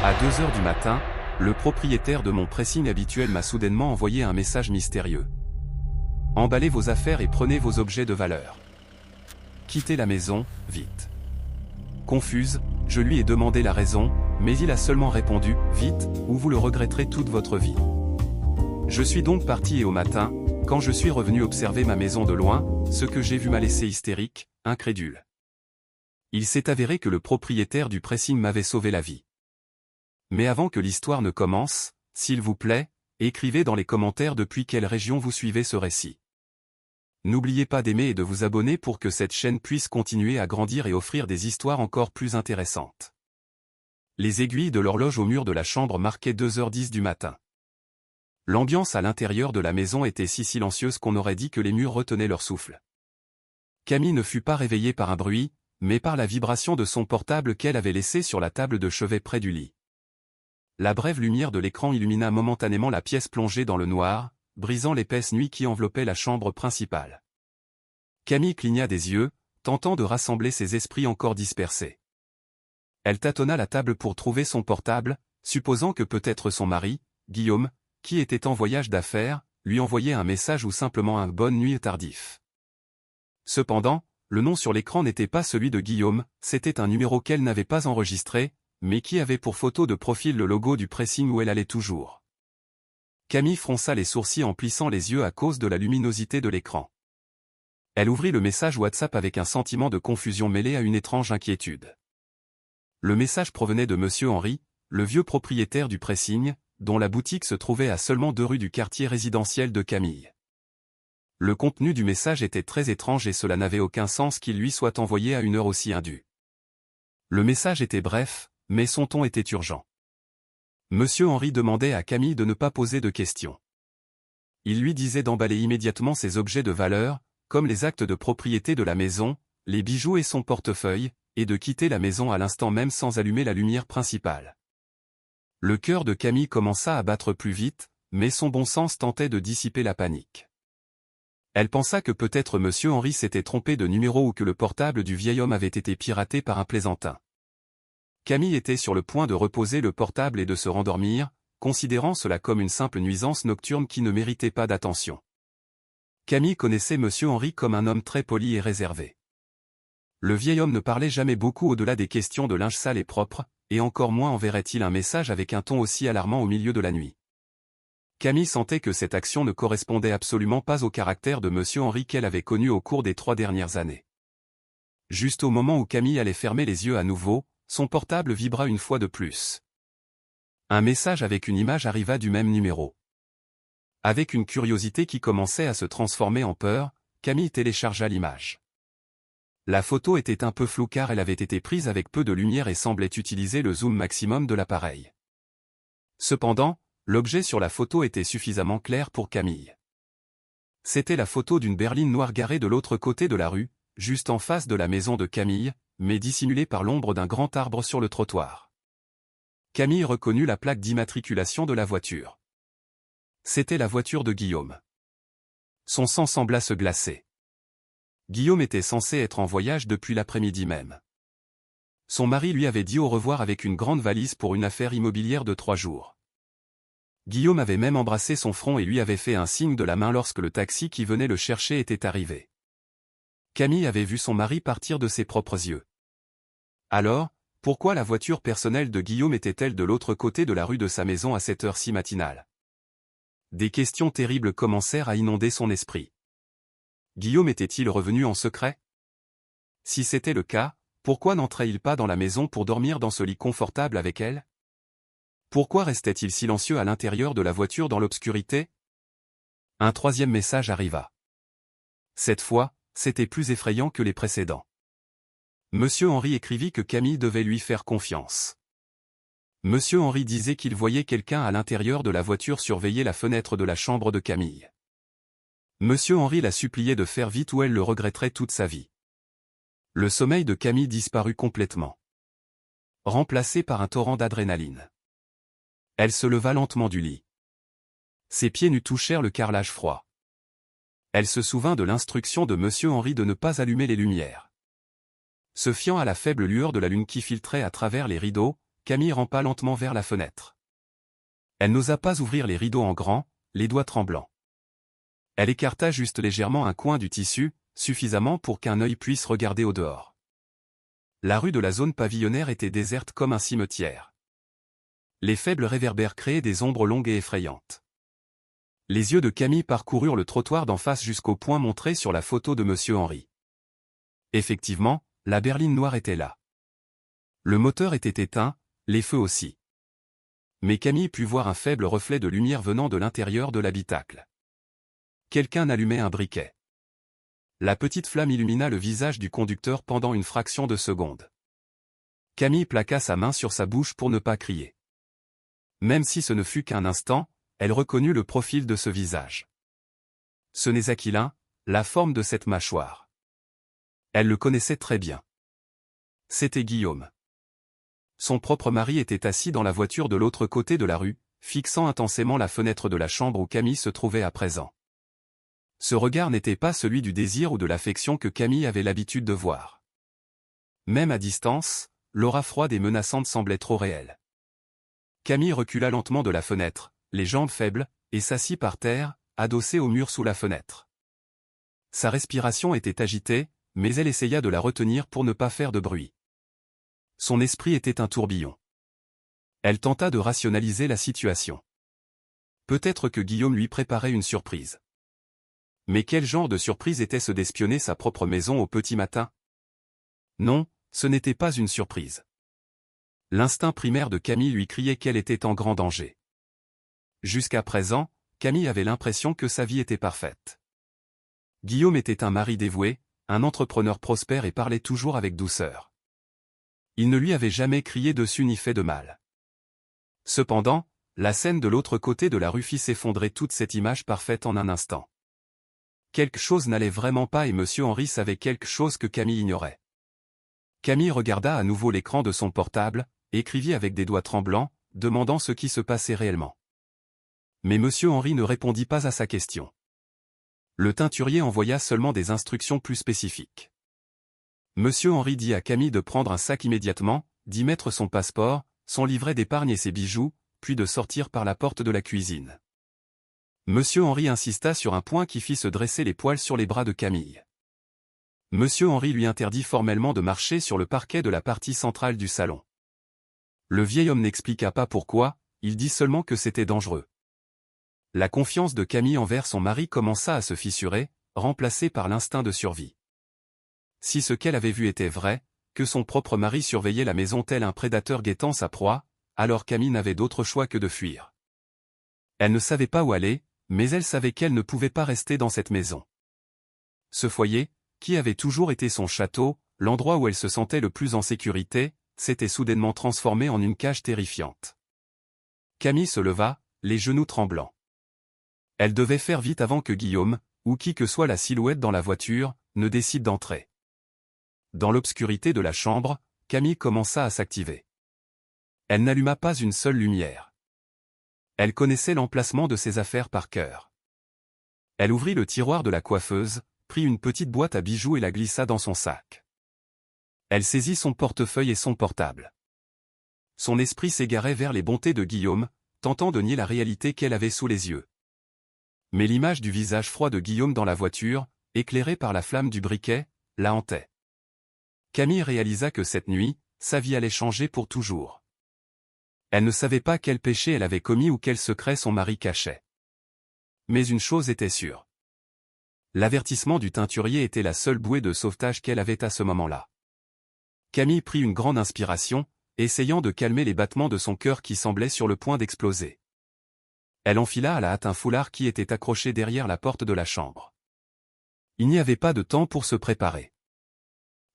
À 2 heures du matin, le propriétaire de mon pressing habituel m'a soudainement envoyé un message mystérieux. Emballez vos affaires et prenez vos objets de valeur. Quittez la maison, vite. Confuse, je lui ai demandé la raison, mais il a seulement répondu « Vite, ou vous le regretterez toute votre vie ». Je suis donc parti et au matin, quand je suis revenu observer ma maison de loin, ce que j'ai vu m'a laissé hystérique, incrédule. Il s'est avéré que le propriétaire du pressing m'avait sauvé la vie. Mais avant que l'histoire ne commence, s'il vous plaît, écrivez dans les commentaires depuis quelle région vous suivez ce récit. N'oubliez pas d'aimer et de vous abonner pour que cette chaîne puisse continuer à grandir et offrir des histoires encore plus intéressantes. Les aiguilles de l'horloge au mur de la chambre marquaient 2h10 du matin. L'ambiance à l'intérieur de la maison était si silencieuse qu'on aurait dit que les murs retenaient leur souffle. Camille ne fut pas réveillée par un bruit, mais par la vibration de son portable qu'elle avait laissé sur la table de chevet près du lit. La brève lumière de l'écran illumina momentanément la pièce plongée dans le noir, brisant l'épaisse nuit qui enveloppait la chambre principale. Camille cligna des yeux, tentant de rassembler ses esprits encore dispersés. Elle tâtonna la table pour trouver son portable, supposant que peut-être son mari, Guillaume, qui était en voyage d'affaires, lui envoyait un message ou simplement un « bonne nuit » tardif. Cependant, le nom sur l'écran n'était pas celui de Guillaume, c'était un numéro qu'elle n'avait pas enregistré, mais qui avait pour photo de profil le logo du pressing où elle allait toujours. Camille fronça les sourcils en plissant les yeux à cause de la luminosité de l'écran. Elle ouvrit le message WhatsApp avec un sentiment de confusion mêlé à une étrange inquiétude. Le message provenait de Monsieur Henri, le vieux propriétaire du pressing, dont la boutique se trouvait à seulement 2 rues du quartier résidentiel de Camille. Le contenu du message était très étrange et cela n'avait aucun sens qu'il lui soit envoyé à une heure aussi indue. Le message était bref, mais son ton était urgent. Monsieur Henri demandait à Camille de ne pas poser de questions. Il lui disait d'emballer immédiatement ses objets de valeur, comme les actes de propriété de la maison, les bijoux et son portefeuille, et de quitter la maison à l'instant même sans allumer la lumière principale. Le cœur de Camille commença à battre plus vite, mais son bon sens tentait de dissiper la panique. Elle pensa que peut-être Monsieur Henri s'était trompé de numéro ou que le portable du vieil homme avait été piraté par un plaisantin. Camille était sur le point de reposer le portable et de se rendormir, considérant cela comme une simple nuisance nocturne qui ne méritait pas d'attention. Camille connaissait Monsieur Henri comme un homme très poli et réservé. Le vieil homme ne parlait jamais beaucoup au-delà des questions de linge sale et propre, et encore moins enverrait-il un message avec un ton aussi alarmant au milieu de la nuit. Camille sentait que cette action ne correspondait absolument pas au caractère de Monsieur Henri qu'elle avait connu au cours des 3 dernières années. Juste au moment où Camille allait fermer les yeux à nouveau, son portable vibra une fois de plus. Un message avec une image arriva du même numéro. Avec une curiosité qui commençait à se transformer en peur, Camille téléchargea l'image. La photo était un peu floue car elle avait été prise avec peu de lumière et semblait utiliser le zoom maximum de l'appareil. Cependant, l'objet sur la photo était suffisamment clair pour Camille. C'était la photo d'une berline noire garée de l'autre côté de la rue, juste en face de la maison de Camille, mais dissimulée par l'ombre d'un grand arbre sur le trottoir. Camille reconnut la plaque d'immatriculation de la voiture. C'était la voiture de Guillaume. Son sang sembla se glacer. Guillaume était censé être en voyage depuis l'après-midi même. Son mari lui avait dit au revoir avec une grande valise pour une affaire immobilière de 3 jours. Guillaume avait même embrassé son front et lui avait fait un signe de la main lorsque le taxi qui venait le chercher était arrivé. Camille avait vu son mari partir de ses propres yeux. Alors, pourquoi la voiture personnelle de Guillaume était-elle de l'autre côté de la rue de sa maison à cette heure si matinale? Des questions terribles commencèrent à inonder son esprit. Guillaume était-il revenu en secret? Si c'était le cas, pourquoi n'entrait-il pas dans la maison pour dormir dans ce lit confortable avec elle? Pourquoi restait-il silencieux à l'intérieur de la voiture dans l'obscurité? Un 3e message arriva. Cette fois, c'était plus effrayant que les précédents. Monsieur Henri écrivit que Camille devait lui faire confiance. Monsieur Henri disait qu'il voyait quelqu'un à l'intérieur de la voiture surveiller la fenêtre de la chambre de Camille. Monsieur Henri la suppliait de faire vite ou elle le regretterait toute sa vie. Le sommeil de Camille disparut complètement, remplacé par un torrent d'adrénaline. Elle se leva lentement du lit. Ses pieds nus touchèrent le carrelage froid. Elle se souvint de l'instruction de Monsieur Henri de ne pas allumer les lumières. Se fiant à la faible lueur de la lune qui filtrait à travers les rideaux, Camille rampa lentement vers la fenêtre. Elle n'osa pas ouvrir les rideaux en grand, les doigts tremblants. Elle écarta juste légèrement un coin du tissu, suffisamment pour qu'un œil puisse regarder au dehors. La rue de la zone pavillonnaire était déserte comme un cimetière. Les faibles réverbères créaient des ombres longues et effrayantes. Les yeux de Camille parcoururent le trottoir d'en face jusqu'au point montré sur la photo de Monsieur Henry. Effectivement, la berline noire était là. Le moteur était éteint, les feux aussi. Mais Camille put voir un faible reflet de lumière venant de l'intérieur de l'habitacle. Quelqu'un allumait un briquet. La petite flamme illumina le visage du conducteur pendant une fraction de seconde. Camille plaqua sa main sur sa bouche pour ne pas crier. Même si ce ne fut qu'un instant, elle reconnut le profil de ce visage. Ce n'est Aquilin, la forme de cette mâchoire. Elle le connaissait très bien. C'était Guillaume. Son propre mari était assis dans la voiture de l'autre côté de la rue, fixant intensément la fenêtre de la chambre où Camille se trouvait à présent. Ce regard n'était pas celui du désir ou de l'affection que Camille avait l'habitude de voir. Même à distance, l'aura froide et menaçante semblait trop réelle. Camille recula lentement de la fenêtre, les jambes faibles, et s'assit par terre, adossée au mur sous la fenêtre. Sa respiration était agitée, mais elle essaya de la retenir pour ne pas faire de bruit. Son esprit était un tourbillon. Elle tenta de rationaliser la situation. Peut-être que Guillaume lui préparait une surprise. Mais quel genre de surprise était-ce d'espionner sa propre maison au petit matin? Non, ce n'était pas une surprise. L'instinct primaire de Camille lui criait qu'elle était en grand danger. Jusqu'à présent, Camille avait l'impression que sa vie était parfaite. Guillaume était un mari dévoué, un entrepreneur prospère et parlait toujours avec douceur. Il ne lui avait jamais crié dessus ni fait de mal. Cependant, la scène de l'autre côté de la rue fit s'effondrer toute cette image parfaite en un instant. Quelque chose n'allait vraiment pas et Monsieur Henry savait quelque chose que Camille ignorait. Camille regarda à nouveau l'écran de son portable, écrivit avec des doigts tremblants, demandant ce qui se passait réellement. Mais Monsieur Henry ne répondit pas à sa question. Le teinturier envoya seulement des instructions plus spécifiques. Monsieur Henry dit à Camille de prendre un sac immédiatement, d'y mettre son passeport, son livret d'épargne et ses bijoux, puis de sortir par la porte de la cuisine. Monsieur Henry insista sur un point qui fit se dresser les poils sur les bras de Camille. Monsieur Henry lui interdit formellement de marcher sur le parquet de la partie centrale du salon. Le vieil homme n'expliqua pas pourquoi, il dit seulement que c'était dangereux. La confiance de Camille envers son mari commença à se fissurer, remplacée par l'instinct de survie. Si ce qu'elle avait vu était vrai, que son propre mari surveillait la maison tel un prédateur guettant sa proie, alors Camille n'avait d'autre choix que de fuir. Elle ne savait pas où aller, mais elle savait qu'elle ne pouvait pas rester dans cette maison. Ce foyer, qui avait toujours été son château, l'endroit où elle se sentait le plus en sécurité, s'était soudainement transformé en une cage terrifiante. Camille se leva, les genoux tremblants. Elle devait faire vite avant que Guillaume, ou qui que soit la silhouette dans la voiture, ne décide d'entrer. Dans l'obscurité de la chambre, Camille commença à s'activer. Elle n'alluma pas une seule lumière. Elle connaissait l'emplacement de ses affaires par cœur. Elle ouvrit le tiroir de la coiffeuse, prit une petite boîte à bijoux et la glissa dans son sac. Elle saisit son portefeuille et son portable. Son esprit s'égarait vers les bontés de Guillaume, tentant de nier la réalité qu'elle avait sous les yeux. Mais l'image du visage froid de Guillaume dans la voiture, éclairée par la flamme du briquet, la hantait. Camille réalisa que cette nuit, sa vie allait changer pour toujours. Elle ne savait pas quel péché elle avait commis ou quel secret son mari cachait. Mais une chose était sûre. L'avertissement du teinturier était la seule bouée de sauvetage qu'elle avait à ce moment-là. Camille prit une grande inspiration, essayant de calmer les battements de son cœur qui semblaient sur le point d'exploser. Elle enfila à la hâte un foulard qui était accroché derrière la porte de la chambre. Il n'y avait pas de temps pour se préparer.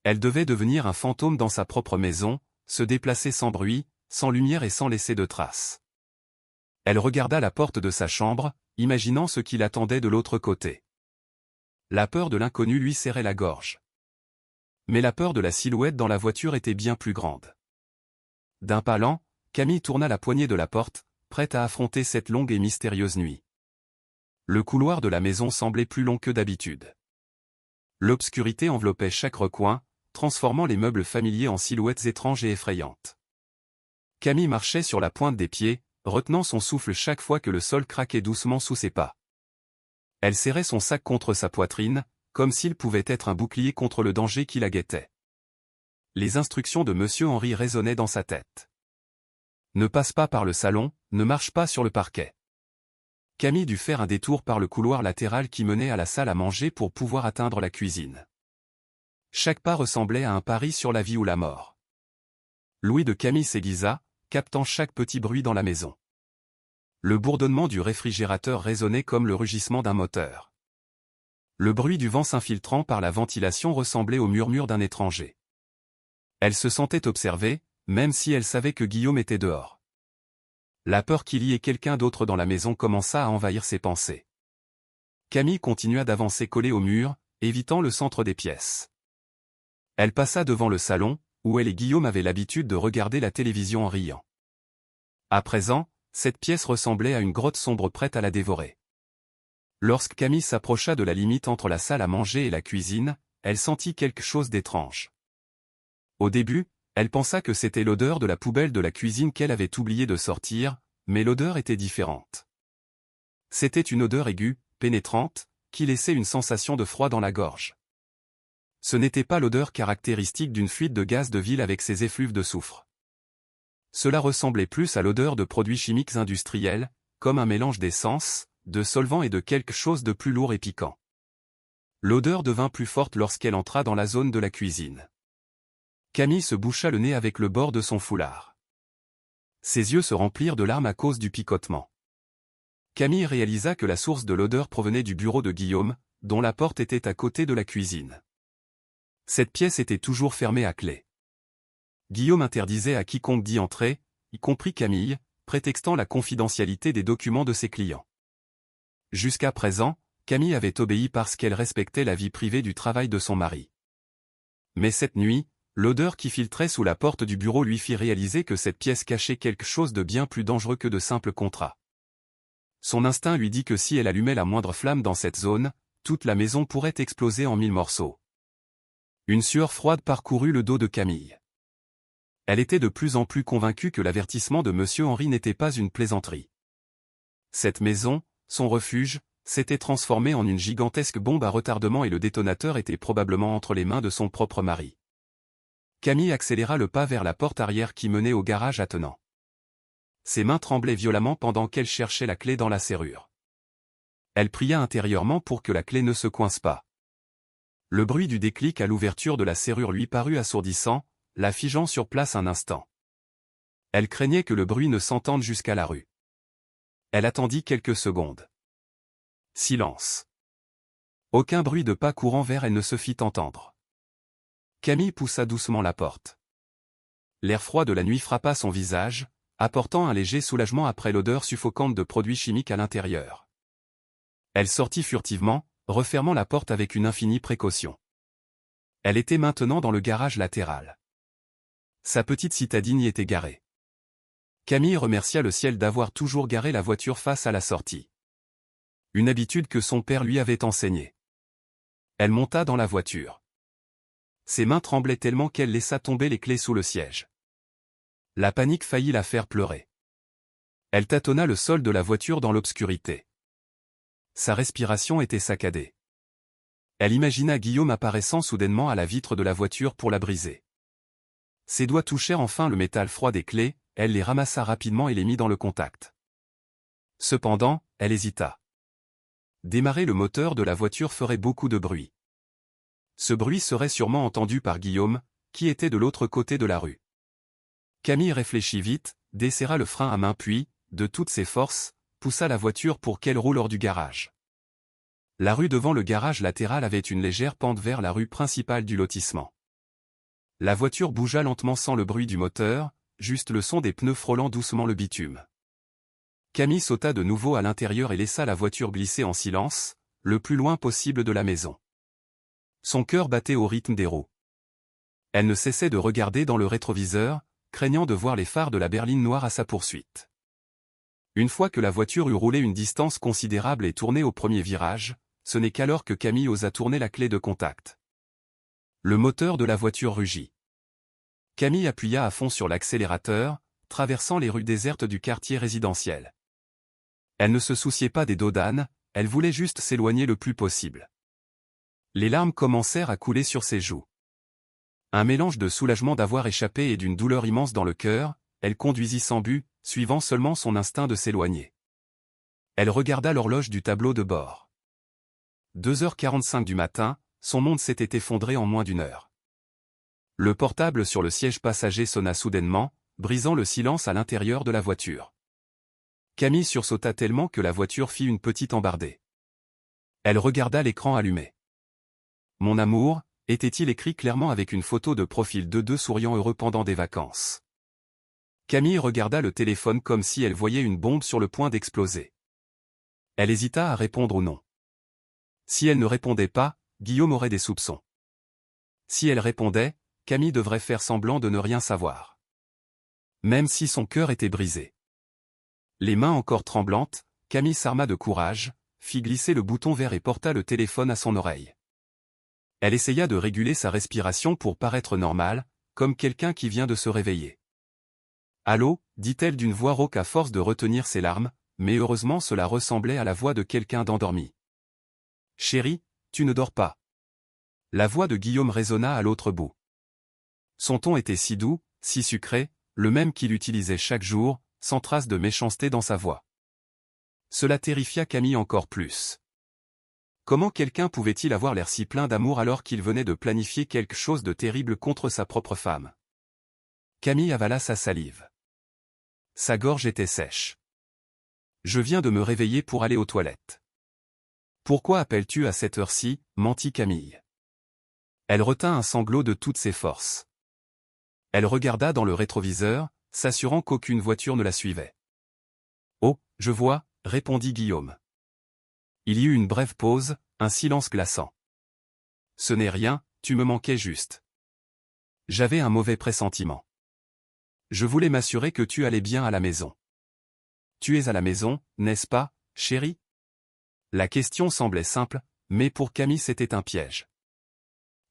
Elle devait devenir un fantôme dans sa propre maison, se déplacer sans bruit, sans lumière et sans laisser de traces. Elle regarda la porte de sa chambre, imaginant ce qui l'attendait de l'autre côté. La peur de l'inconnu lui serrait la gorge. Mais la peur de la silhouette dans la voiture était bien plus grande. D'un pas lent, Camille tourna la poignée de la porte, prête à affronter cette longue et mystérieuse nuit. Le couloir de la maison semblait plus long que d'habitude. L'obscurité enveloppait chaque recoin, transformant les meubles familiers en silhouettes étranges et effrayantes. Camille marchait sur la pointe des pieds, retenant son souffle chaque fois que le sol craquait doucement sous ses pas. Elle serrait son sac contre sa poitrine, comme s'il pouvait être un bouclier contre le danger qui la guettait. Les instructions de Monsieur Henry résonnaient dans sa tête. Ne passe pas par le salon, ne marche pas sur le parquet. Camille dut faire un détour par le couloir latéral qui menait à la salle à manger pour pouvoir atteindre la cuisine. Chaque pas ressemblait à un pari sur la vie ou la mort. L'ouïe de Camille s'aiguisa, captant chaque petit bruit dans la maison. Le bourdonnement du réfrigérateur résonnait comme le rugissement d'un moteur. Le bruit du vent s'infiltrant par la ventilation ressemblait au murmure d'un étranger. Elle se sentait observée, même si elle savait que Guillaume était dehors. La peur qu'il y ait quelqu'un d'autre dans la maison commença à envahir ses pensées. Camille continua d'avancer collée au mur, évitant le centre des pièces. Elle passa devant le salon, où elle et Guillaume avaient l'habitude de regarder la télévision en riant. À présent, cette pièce ressemblait à une grotte sombre prête à la dévorer. Lorsque Camille s'approcha de la limite entre la salle à manger et la cuisine, elle sentit quelque chose d'étrange. Au début, elle pensa que c'était l'odeur de la poubelle de la cuisine qu'elle avait oublié de sortir, mais l'odeur était différente. C'était une odeur aiguë, pénétrante, qui laissait une sensation de froid dans la gorge. Ce n'était pas l'odeur caractéristique d'une fuite de gaz de ville avec ses effluves de soufre. Cela ressemblait plus à l'odeur de produits chimiques industriels, comme un mélange d'essence, de solvant et de quelque chose de plus lourd et piquant. L'odeur devint plus forte lorsqu'elle entra dans la zone de la cuisine. Camille se boucha le nez avec le bord de son foulard. Ses yeux se remplirent de larmes à cause du picotement. Camille réalisa que la source de l'odeur provenait du bureau de Guillaume, dont la porte était à côté de la cuisine. Cette pièce était toujours fermée à clé. Guillaume interdisait à quiconque d'y entrer, y compris Camille, prétextant la confidentialité des documents de ses clients. Jusqu'à présent, Camille avait obéi parce qu'elle respectait la vie privée du travail de son mari. Mais cette nuit, l'odeur qui filtrait sous la porte du bureau lui fit réaliser que cette pièce cachait quelque chose de bien plus dangereux que de simples contrats. Son instinct lui dit que si elle allumait la moindre flamme dans cette zone, toute la maison pourrait exploser en 1000 morceaux. Une sueur froide parcourut le dos de Camille. Elle était de plus en plus convaincue que l'avertissement de Monsieur Henry n'était pas une plaisanterie. Cette maison, son refuge, s'était transformée en une gigantesque bombe à retardement et le détonateur était probablement entre les mains de son propre mari. Camille accéléra le pas vers la porte arrière qui menait au garage attenant. Ses mains tremblaient violemment pendant qu'elle cherchait la clé dans la serrure. Elle pria intérieurement pour que la clé ne se coince pas. Le bruit du déclic à l'ouverture de la serrure lui parut assourdissant, la figeant sur place un instant. Elle craignait que le bruit ne s'entende jusqu'à la rue. Elle attendit quelques secondes. Silence. Aucun bruit de pas courant vers elle ne se fit entendre. Camille poussa doucement la porte. L'air froid de la nuit frappa son visage, apportant un léger soulagement après l'odeur suffocante de produits chimiques à l'intérieur. Elle sortit furtivement, refermant la porte avec une infinie précaution. Elle était maintenant dans le garage latéral. Sa petite citadine y était garée. Camille remercia le ciel d'avoir toujours garé la voiture face à la sortie. Une habitude que son père lui avait enseignée. Elle monta dans la voiture. Ses mains tremblaient tellement qu'elle laissa tomber les clés sous le siège. La panique faillit la faire pleurer. Elle tâtonna le sol de la voiture dans l'obscurité. Sa respiration était saccadée. Elle imagina Guillaume apparaissant soudainement à la vitre de la voiture pour la briser. Ses doigts touchèrent enfin le métal froid des clés, elle les ramassa rapidement et les mit dans le contact. Cependant, elle hésita. Démarrer le moteur de la voiture ferait beaucoup de bruit. Ce bruit serait sûrement entendu par Guillaume, qui était de l'autre côté de la rue. Camille réfléchit vite, desserra le frein à main puis, de toutes ses forces, poussa la voiture pour qu'elle roule hors du garage. La rue devant le garage latéral avait une légère pente vers la rue principale du lotissement. La voiture bougea lentement sans le bruit du moteur, juste le son des pneus frôlant doucement le bitume. Camille sauta de nouveau à l'intérieur et laissa la voiture glisser en silence, le plus loin possible de la maison. Son cœur battait au rythme des roues. Elle ne cessait de regarder dans le rétroviseur, craignant de voir les phares de la berline noire à sa poursuite. Une fois que la voiture eut roulé une distance considérable et tourné au premier virage, ce n'est qu'alors que Camille osa tourner la clé de contact. Le moteur de la voiture rugit. Camille appuya à fond sur l'accélérateur, traversant les rues désertes du quartier résidentiel. Elle ne se souciait pas des dos d'âne, elle voulait juste s'éloigner le plus possible. Les larmes commencèrent à couler sur ses joues. Un mélange de soulagement d'avoir échappé et d'une douleur immense dans le cœur, elle conduisit sans but, suivant seulement son instinct de s'éloigner. Elle regarda l'horloge du tableau de bord. 2h45 du matin, son monde s'était effondré en moins d'une heure. Le portable sur le siège passager sonna soudainement, brisant le silence à l'intérieur de la voiture. Camille sursauta tellement que la voiture fit une petite embardée. Elle regarda l'écran allumé. « Mon amour », était-il écrit clairement avec une photo de profil de deux souriants heureux pendant des vacances. Camille regarda le téléphone comme si elle voyait une bombe sur le point d'exploser. Elle hésita à répondre ou non. Si elle ne répondait pas, Guillaume aurait des soupçons. Si elle répondait, Camille devrait faire semblant de ne rien savoir. Même si son cœur était brisé. Les mains encore tremblantes, Camille s'arma de courage, fit glisser le bouton vert et porta le téléphone à son oreille. Elle essaya de réguler sa respiration pour paraître normale, comme quelqu'un qui vient de se réveiller. « Allô » dit-elle d'une voix rauque à force de retenir ses larmes, mais heureusement cela ressemblait à la voix de quelqu'un d'endormi. « Chérie, tu ne dors pas. » La voix de Guillaume résonna à l'autre bout. Son ton était si doux, si sucré, le même qu'il utilisait chaque jour, sans trace de méchanceté dans sa voix. Cela terrifia Camille encore plus. Comment quelqu'un pouvait-il avoir l'air si plein d'amour alors qu'il venait de planifier quelque chose de terrible contre sa propre femme? Camille avala sa salive. Sa gorge était sèche. « Je viens de me réveiller pour aller aux toilettes. »« Pourquoi appelles-tu à cette heure-ci » mentit Camille. Elle retint un sanglot de toutes ses forces. Elle regarda dans le rétroviseur, s'assurant qu'aucune voiture ne la suivait. « Oh, je vois » répondit Guillaume. Il y eut une brève pause, un silence glaçant. « Ce n'est rien, tu me manquais juste. J'avais un mauvais pressentiment. Je voulais m'assurer que tu allais bien à la maison. » « Tu es à la maison, n'est-ce pas, chérie ?» La question semblait simple, mais pour Camille c'était un piège.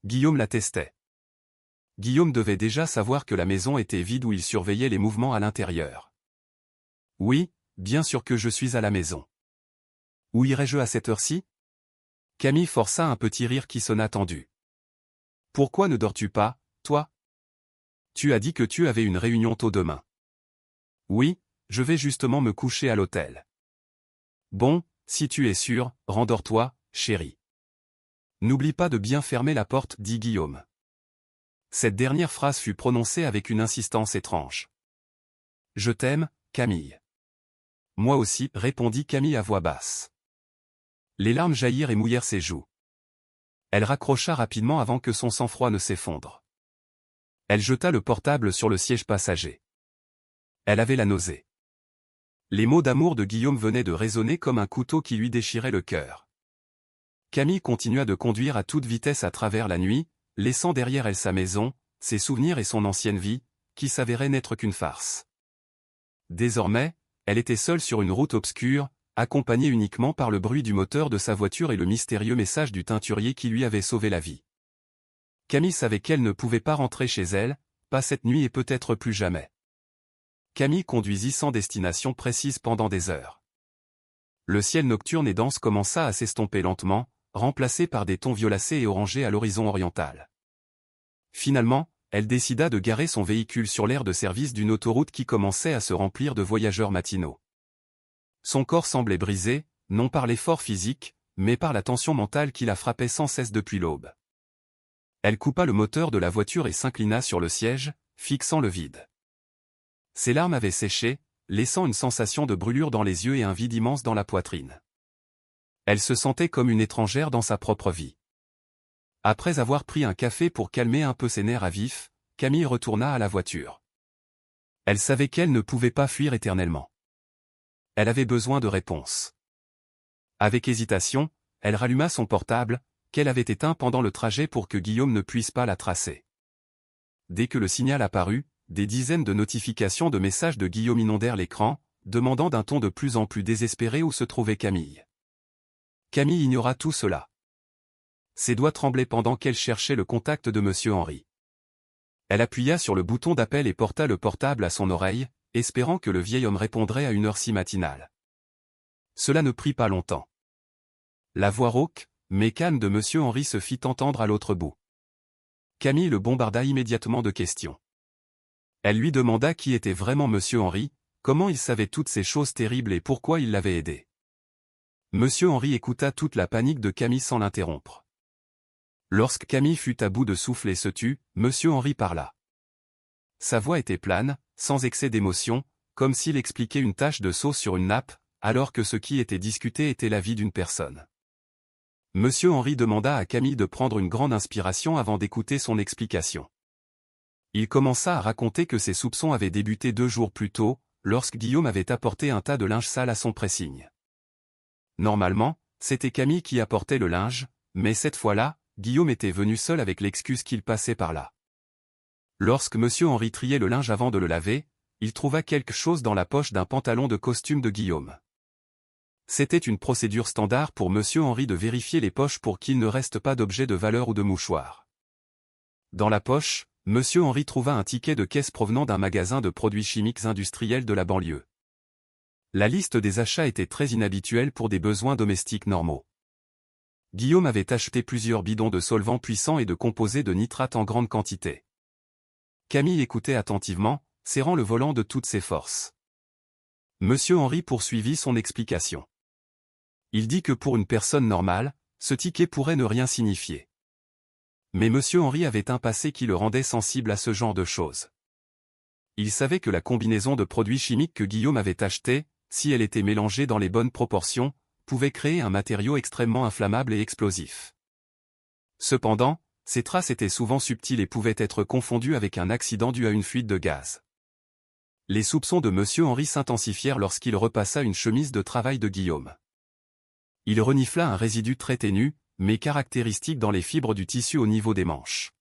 Guillaume l'attestait. Guillaume devait déjà savoir que la maison était vide où il surveillait les mouvements à l'intérieur. « Oui, bien sûr que je suis à la maison. Où irais-je à cette heure-ci » Camille força un petit rire qui sonna tendu. « Pourquoi ne dors-tu pas, toi ? Tu as dit que tu avais une réunion tôt demain. »« Oui, je vais justement me coucher à l'hôtel. »« Bon, si tu es sûr, rendors-toi, chérie. N'oublie pas de bien fermer la porte, dit Guillaume. Cette dernière phrase fut prononcée avec une insistance étrange. « Je t'aime, Camille. »« Moi aussi, » répondit Camille à voix basse. Les larmes jaillirent et mouillèrent ses joues. Elle raccrocha rapidement avant que son sang-froid ne s'effondre. Elle jeta le portable sur le siège passager. Elle avait la nausée. Les mots d'amour de Guillaume venaient de résonner comme un couteau qui lui déchirait le cœur. Camille continua de conduire à toute vitesse à travers la nuit, laissant derrière elle sa maison, ses souvenirs et son ancienne vie, qui s'avérait n'être qu'une farce. Désormais, elle était seule sur une route obscure, accompagnée uniquement par le bruit du moteur de sa voiture et le mystérieux message du teinturier qui lui avait sauvé la vie. Camille savait qu'elle ne pouvait pas rentrer chez elle, pas cette nuit et peut-être plus jamais. Camille conduisit sans destination précise pendant des heures. Le ciel nocturne et dense commença à s'estomper lentement, remplacé par des tons violacés et orangés à l'horizon oriental. Finalement, elle décida de garer son véhicule sur l'aire de service d'une autoroute qui commençait à se remplir de voyageurs matinaux. Son corps semblait brisé, non par l'effort physique, mais par la tension mentale qui la frappait sans cesse depuis l'aube. Elle coupa le moteur de la voiture et s'inclina sur le siège, fixant le vide. Ses larmes avaient séché, laissant une sensation de brûlure dans les yeux et un vide immense dans la poitrine. Elle se sentait comme une étrangère dans sa propre vie. Après avoir pris un café pour calmer un peu ses nerfs à vif, Camille retourna à la voiture. Elle savait qu'elle ne pouvait pas fuir éternellement. Elle avait besoin de réponses. Avec hésitation, elle ralluma son portable, qu'elle avait éteint pendant le trajet pour que Guillaume ne puisse pas la tracer. Dès que le signal apparut, des dizaines de notifications de messages de Guillaume inondèrent l'écran, demandant d'un ton de plus en plus désespéré où se trouvait Camille. Camille ignora tout cela. Ses doigts tremblaient pendant qu'elle cherchait le contact de Monsieur Henry. Elle appuya sur le bouton d'appel et porta le portable à son oreille, espérant que le vieil homme répondrait à une heure si matinale. Cela ne prit pas longtemps. La voix rauque, mais calme de Monsieur Henry se fit entendre à l'autre bout. Camille le bombarda immédiatement de questions. Elle lui demanda qui était vraiment Monsieur Henry, comment il savait toutes ces choses terribles et pourquoi il l'avait aidé. Monsieur Henry écouta toute la panique de Camille sans l'interrompre. Lorsque Camille fut à bout de souffle et se tut, Monsieur Henry parla. Sa voix était plane, sans excès d'émotion, comme s'il expliquait une tache de sauce sur une nappe, alors que ce qui était discuté était la vie d'une personne. Monsieur Henry demanda à Camille de prendre une grande inspiration avant d'écouter son explication. Il commença à raconter que ses soupçons avaient débuté 2 jours plus tôt, lorsque Guillaume avait apporté un tas de linge sale à son pressing. Normalement, c'était Camille qui apportait le linge, mais cette fois-là, Guillaume était venu seul avec l'excuse qu'il passait par là. Lorsque Monsieur Henry triait le linge avant de le laver, il trouva quelque chose dans la poche d'un pantalon de costume de Guillaume. C'était une procédure standard pour Monsieur Henry de vérifier les poches pour qu'il ne reste pas d'objets de valeur ou de mouchoirs. Dans la poche, Monsieur Henry trouva un ticket de caisse provenant d'un magasin de produits chimiques industriels de la banlieue. La liste des achats était très inhabituelle pour des besoins domestiques normaux. Guillaume avait acheté plusieurs bidons de solvants puissants et de composés de nitrate en grande quantité. Camille écoutait attentivement, serrant le volant de toutes ses forces. Monsieur Henry poursuivit son explication. Il dit que pour une personne normale, ce ticket pourrait ne rien signifier. Mais Monsieur Henry avait un passé qui le rendait sensible à ce genre de choses. Il savait que la combinaison de produits chimiques que Guillaume avait acheté, si elle était mélangée dans les bonnes proportions, pouvait créer un matériau extrêmement inflammable et explosif. Cependant, ces traces étaient souvent subtiles et pouvaient être confondues avec un accident dû à une fuite de gaz. Les soupçons de Monsieur Henry s'intensifièrent lorsqu'il repassa une chemise de travail de Guillaume. Il renifla un résidu très ténu, mais caractéristique dans les fibres du tissu au niveau des manches.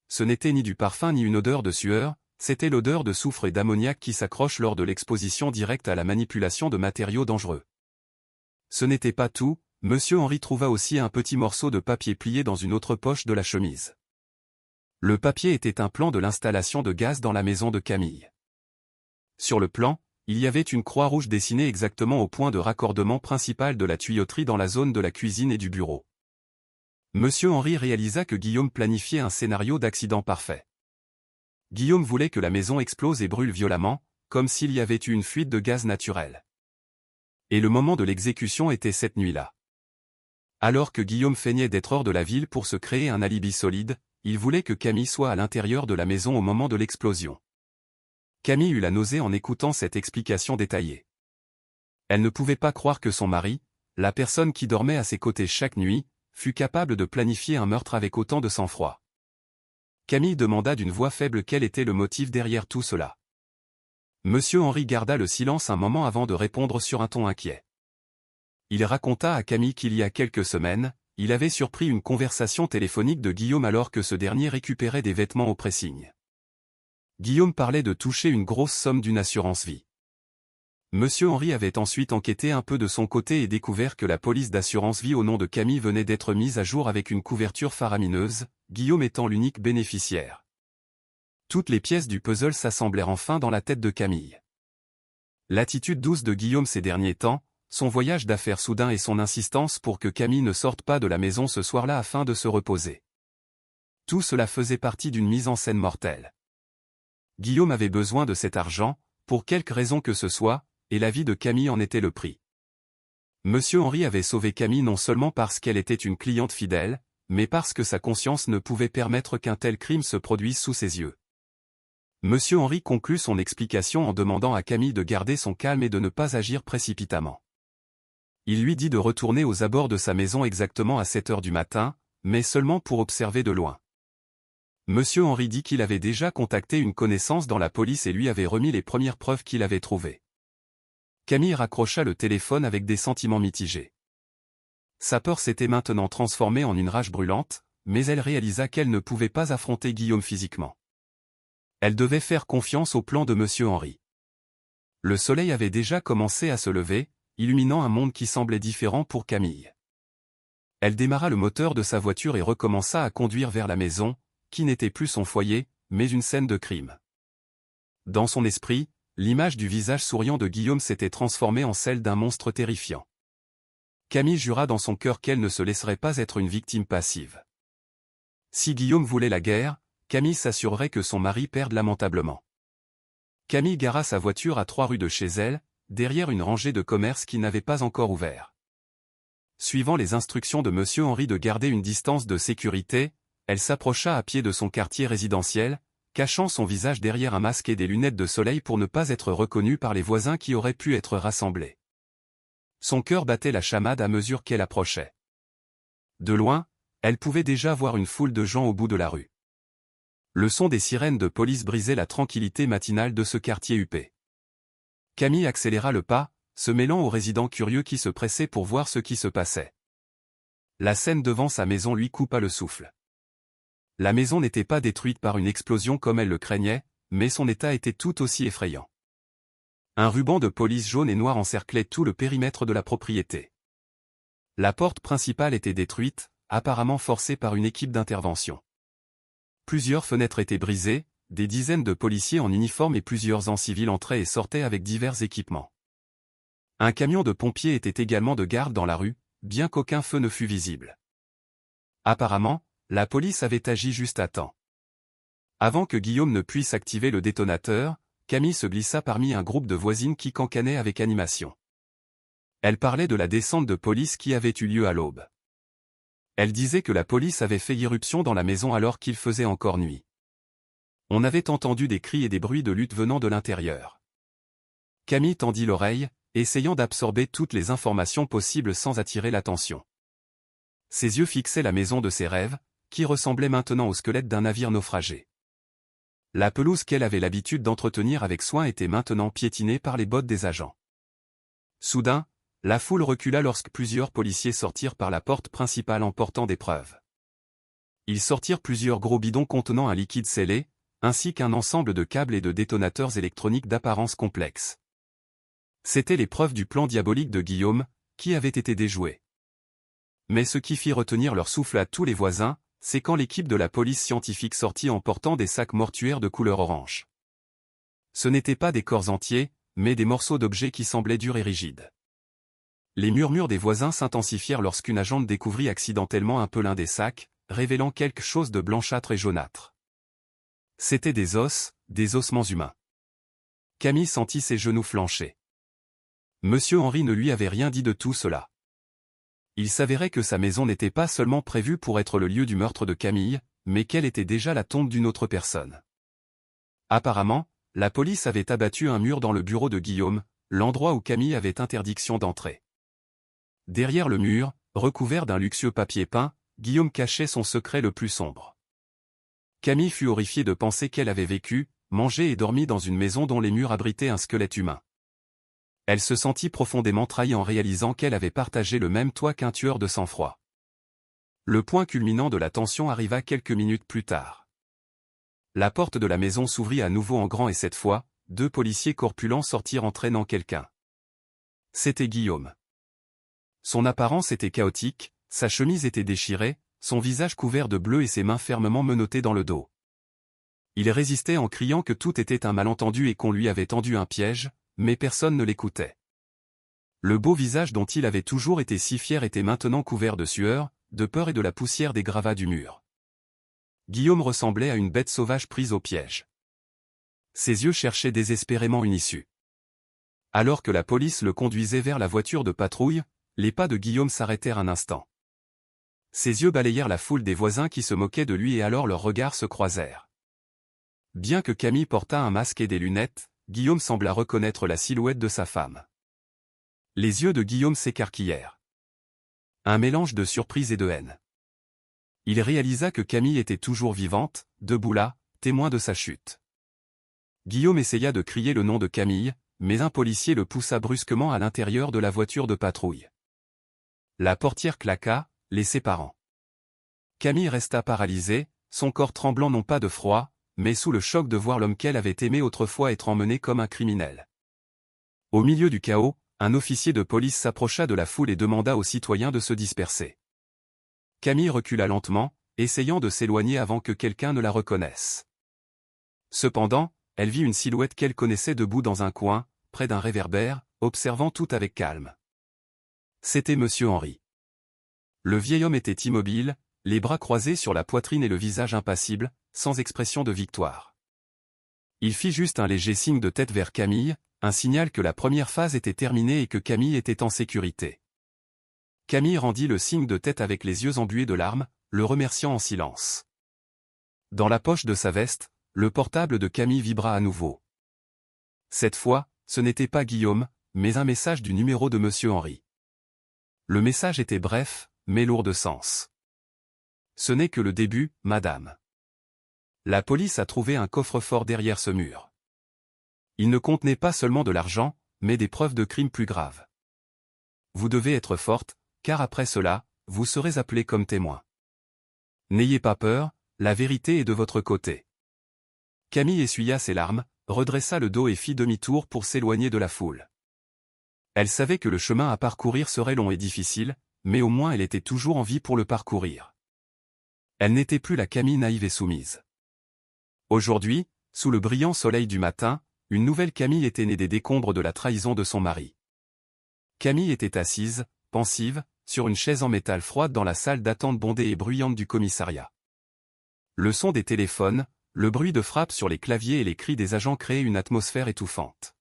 Ce n'était ni du parfum ni une odeur de sueur, c'était l'odeur de soufre et d'ammoniac qui s'accroche lors de l'exposition directe à la manipulation de matériaux dangereux. Ce n'était pas tout, Monsieur Henry trouva aussi un petit morceau de papier plié dans une autre poche de la chemise. Le papier était un plan de l'installation de gaz dans la maison de Camille. Sur le plan, il y avait une croix rouge dessinée exactement au point de raccordement principal de la tuyauterie dans la zone de la cuisine et du bureau. Monsieur Henry réalisa que Guillaume planifiait un scénario d'accident parfait. Guillaume voulait que la maison explose et brûle violemment, comme s'il y avait eu une fuite de gaz naturel. Et le moment de l'exécution était cette nuit-là. Alors que Guillaume feignait d'être hors de la ville pour se créer un alibi solide, il voulait que Camille soit à l'intérieur de la maison au moment de l'explosion. Camille eut la nausée en écoutant cette explication détaillée. Elle ne pouvait pas croire que son mari, la personne qui dormait à ses côtés chaque nuit, fût capable de planifier un meurtre avec autant de sang-froid. Camille demanda d'une voix faible quel était le motif derrière tout cela. Monsieur Henry garda le silence un moment avant de répondre sur un ton inquiet. Il raconta à Camille qu'il y a quelques semaines, il avait surpris une conversation téléphonique de Guillaume alors que ce dernier récupérait des vêtements au pressing. Guillaume parlait de toucher une grosse somme d'une assurance vie. Monsieur Henry avait ensuite enquêté un peu de son côté et découvert que la police d'assurance vie au nom de Camille venait d'être mise à jour avec une couverture faramineuse, Guillaume étant l'unique bénéficiaire. Toutes les pièces du puzzle s'assemblèrent enfin dans la tête de Camille. L'attitude douce de Guillaume ces derniers temps, son voyage d'affaires soudain et son insistance pour que Camille ne sorte pas de la maison ce soir-là afin de se reposer. Tout cela faisait partie d'une mise en scène mortelle. Guillaume avait besoin de cet argent, pour quelque raison que ce soit, et la vie de Camille en était le prix. Monsieur Henry avait sauvé Camille non seulement parce qu'elle était une cliente fidèle, mais parce que sa conscience ne pouvait permettre qu'un tel crime se produise sous ses yeux. Monsieur Henry conclut son explication en demandant à Camille de garder son calme et de ne pas agir précipitamment. Il lui dit de retourner aux abords de sa maison exactement à 7 heures du matin, mais seulement pour observer de loin. Monsieur Henry dit qu'il avait déjà contacté une connaissance dans la police et lui avait remis les premières preuves qu'il avait trouvées. Camille raccrocha le téléphone avec des sentiments mitigés. Sa peur s'était maintenant transformée en une rage brûlante, mais elle réalisa qu'elle ne pouvait pas affronter Guillaume physiquement. Elle devait faire confiance au plan de Monsieur Henry. Le soleil avait déjà commencé à se lever, illuminant un monde qui semblait différent pour Camille. Elle démarra le moteur de sa voiture et recommença à conduire vers la maison, qui n'était plus son foyer, mais une scène de crime. Dans son esprit, L'image du visage souriant de Guillaume s'était transformée en celle d'un monstre terrifiant. Camille jura dans son cœur qu'elle ne se laisserait pas être une victime passive. Si Guillaume voulait la guerre, Camille s'assurerait que son mari perde lamentablement. Camille gara sa voiture à 3 rues de chez elle, derrière une rangée de commerces qui n'avait pas encore ouvert. Suivant les instructions de Monsieur Henry de garder une distance de sécurité, elle s'approcha à pied de son quartier résidentiel, cachant son visage derrière un masque et des lunettes de soleil pour ne pas être reconnue par les voisins qui auraient pu être rassemblés. Son cœur battait la chamade à mesure qu'elle approchait. De loin, elle pouvait déjà voir une foule de gens au bout de la rue. Le son des sirènes de police brisait la tranquillité matinale de ce quartier huppé. Camille accéléra le pas, se mêlant aux résidents curieux qui se pressaient pour voir ce qui se passait. La scène devant sa maison lui coupa le souffle. La maison n'était pas détruite par une explosion comme elle le craignait, mais son état était tout aussi effrayant. Un ruban de police jaune et noir encerclait tout le périmètre de la propriété. La porte principale était détruite, apparemment forcée par une équipe d'intervention. Plusieurs fenêtres étaient brisées, des dizaines de policiers en uniforme et plusieurs en civil entraient et sortaient avec divers équipements. Un camion de pompiers était également de garde dans la rue, bien qu'aucun feu ne fût visible. Apparemment, la police avait agi juste à temps. Avant que Guillaume ne puisse activer le détonateur, Camille se glissa parmi un groupe de voisines qui cancanaient avec animation. Elle parlait de la descente de police qui avait eu lieu à l'aube. Elle disait que la police avait fait irruption dans la maison alors qu'il faisait encore nuit. On avait entendu des cris et des bruits de lutte venant de l'intérieur. Camille tendit l'oreille, essayant d'absorber toutes les informations possibles sans attirer l'attention. Ses yeux fixaient la maison de ses rêves, qui ressemblait maintenant au squelette d'un navire naufragé. La pelouse qu'elle avait l'habitude d'entretenir avec soin était maintenant piétinée par les bottes des agents. Soudain, la foule recula lorsque plusieurs policiers sortirent par la porte principale en portant des preuves. Ils sortirent plusieurs gros bidons contenant un liquide scellé, ainsi qu'un ensemble de câbles et de détonateurs électroniques d'apparence complexe. C'étaient les preuves du plan diabolique de Guillaume, qui avait été déjoué. Mais ce qui fit retenir leur souffle à tous les voisins, c'est quand l'équipe de la police scientifique sortit en portant des sacs mortuaires de couleur orange. Ce n'étaient pas des corps entiers, mais des morceaux d'objets qui semblaient durs et rigides. Les murmures des voisins s'intensifièrent lorsqu'une agente découvrit accidentellement un peu l'un des sacs, révélant quelque chose de blanchâtre et jaunâtre. C'étaient des ossements humains. Camille sentit ses genoux flancher. Monsieur Henry ne lui avait rien dit de tout cela. Il s'avérait que sa maison n'était pas seulement prévue pour être le lieu du meurtre de Camille, mais qu'elle était déjà la tombe d'une autre personne. Apparemment, la police avait abattu un mur dans le bureau de Guillaume, l'endroit où Camille avait interdiction d'entrer. Derrière le mur, recouvert d'un luxueux papier peint, Guillaume cachait son secret le plus sombre. Camille fut horrifiée de penser qu'elle avait vécu, mangé et dormi dans une maison dont les murs abritaient un squelette humain. Elle se sentit profondément trahie en réalisant qu'elle avait partagé le même toit qu'un tueur de sang-froid. Le point culminant de la tension arriva quelques minutes plus tard. La porte de la maison s'ouvrit à nouveau en grand et cette fois, 2 policiers corpulents sortirent entraînant quelqu'un. C'était Guillaume. Son apparence était chaotique, sa chemise était déchirée, son visage couvert de bleu et ses mains fermement menottées dans le dos. Il résistait en criant que tout était un malentendu et qu'on lui avait tendu un piège, mais personne ne l'écoutait. Le beau visage dont il avait toujours été si fier était maintenant couvert de sueur, de peur et de la poussière des gravats du mur. Guillaume ressemblait à une bête sauvage prise au piège. Ses yeux cherchaient désespérément une issue. Alors que la police le conduisait vers la voiture de patrouille, les pas de Guillaume s'arrêtèrent un instant. Ses yeux balayèrent la foule des voisins qui se moquaient de lui et alors leurs regards se croisèrent. Bien que Camille portât un masque et des lunettes, Guillaume sembla reconnaître la silhouette de sa femme. Les yeux de Guillaume s'écarquillèrent. Un mélange de surprise et de haine. Il réalisa que Camille était toujours vivante, debout là, témoin de sa chute. Guillaume essaya de crier le nom de Camille, mais un policier le poussa brusquement à l'intérieur de la voiture de patrouille. La portière claqua, les séparant. Camille resta paralysée, son corps tremblant non pas de froid, mais sous le choc de voir l'homme qu'elle avait aimé autrefois être emmené comme un criminel. Au milieu du chaos, un officier de police s'approcha de la foule et demanda aux citoyens de se disperser. Camille recula lentement, essayant de s'éloigner avant que quelqu'un ne la reconnaisse. Cependant, elle vit une silhouette qu'elle connaissait debout dans un coin, près d'un réverbère, observant tout avec calme. C'était Monsieur Henry. Le vieil homme était immobile, les bras croisés sur la poitrine et le visage impassible, sans expression de victoire. Il fit juste un léger signe de tête vers Camille, un signal que la première phase était terminée et que Camille était en sécurité. Camille rendit le signe de tête avec les yeux embués de larmes, le remerciant en silence. Dans la poche de sa veste, le portable de Camille vibra à nouveau. Cette fois, ce n'était pas Guillaume, mais un message du numéro de Monsieur Henry. Le message était bref, mais lourd de sens. Ce n'est que le début, madame. La police a trouvé un coffre-fort derrière ce mur. Il ne contenait pas seulement de l'argent, mais des preuves de crimes plus graves. Vous devez être forte, car après cela, vous serez appelée comme témoin. N'ayez pas peur, la vérité est de votre côté. Camille essuya ses larmes, redressa le dos et fit demi-tour pour s'éloigner de la foule. Elle savait que le chemin à parcourir serait long et difficile, mais au moins elle était toujours en vie pour le parcourir. Elle n'était plus la Camille naïve et soumise. Aujourd'hui, sous le brillant soleil du matin, une nouvelle Camille était née des décombres de la trahison de son mari. Camille était assise, pensive, sur une chaise en métal froide dans la salle d'attente bondée et bruyante du commissariat. Le son des téléphones, le bruit de frappe sur les claviers et les cris des agents créaient une atmosphère étouffante.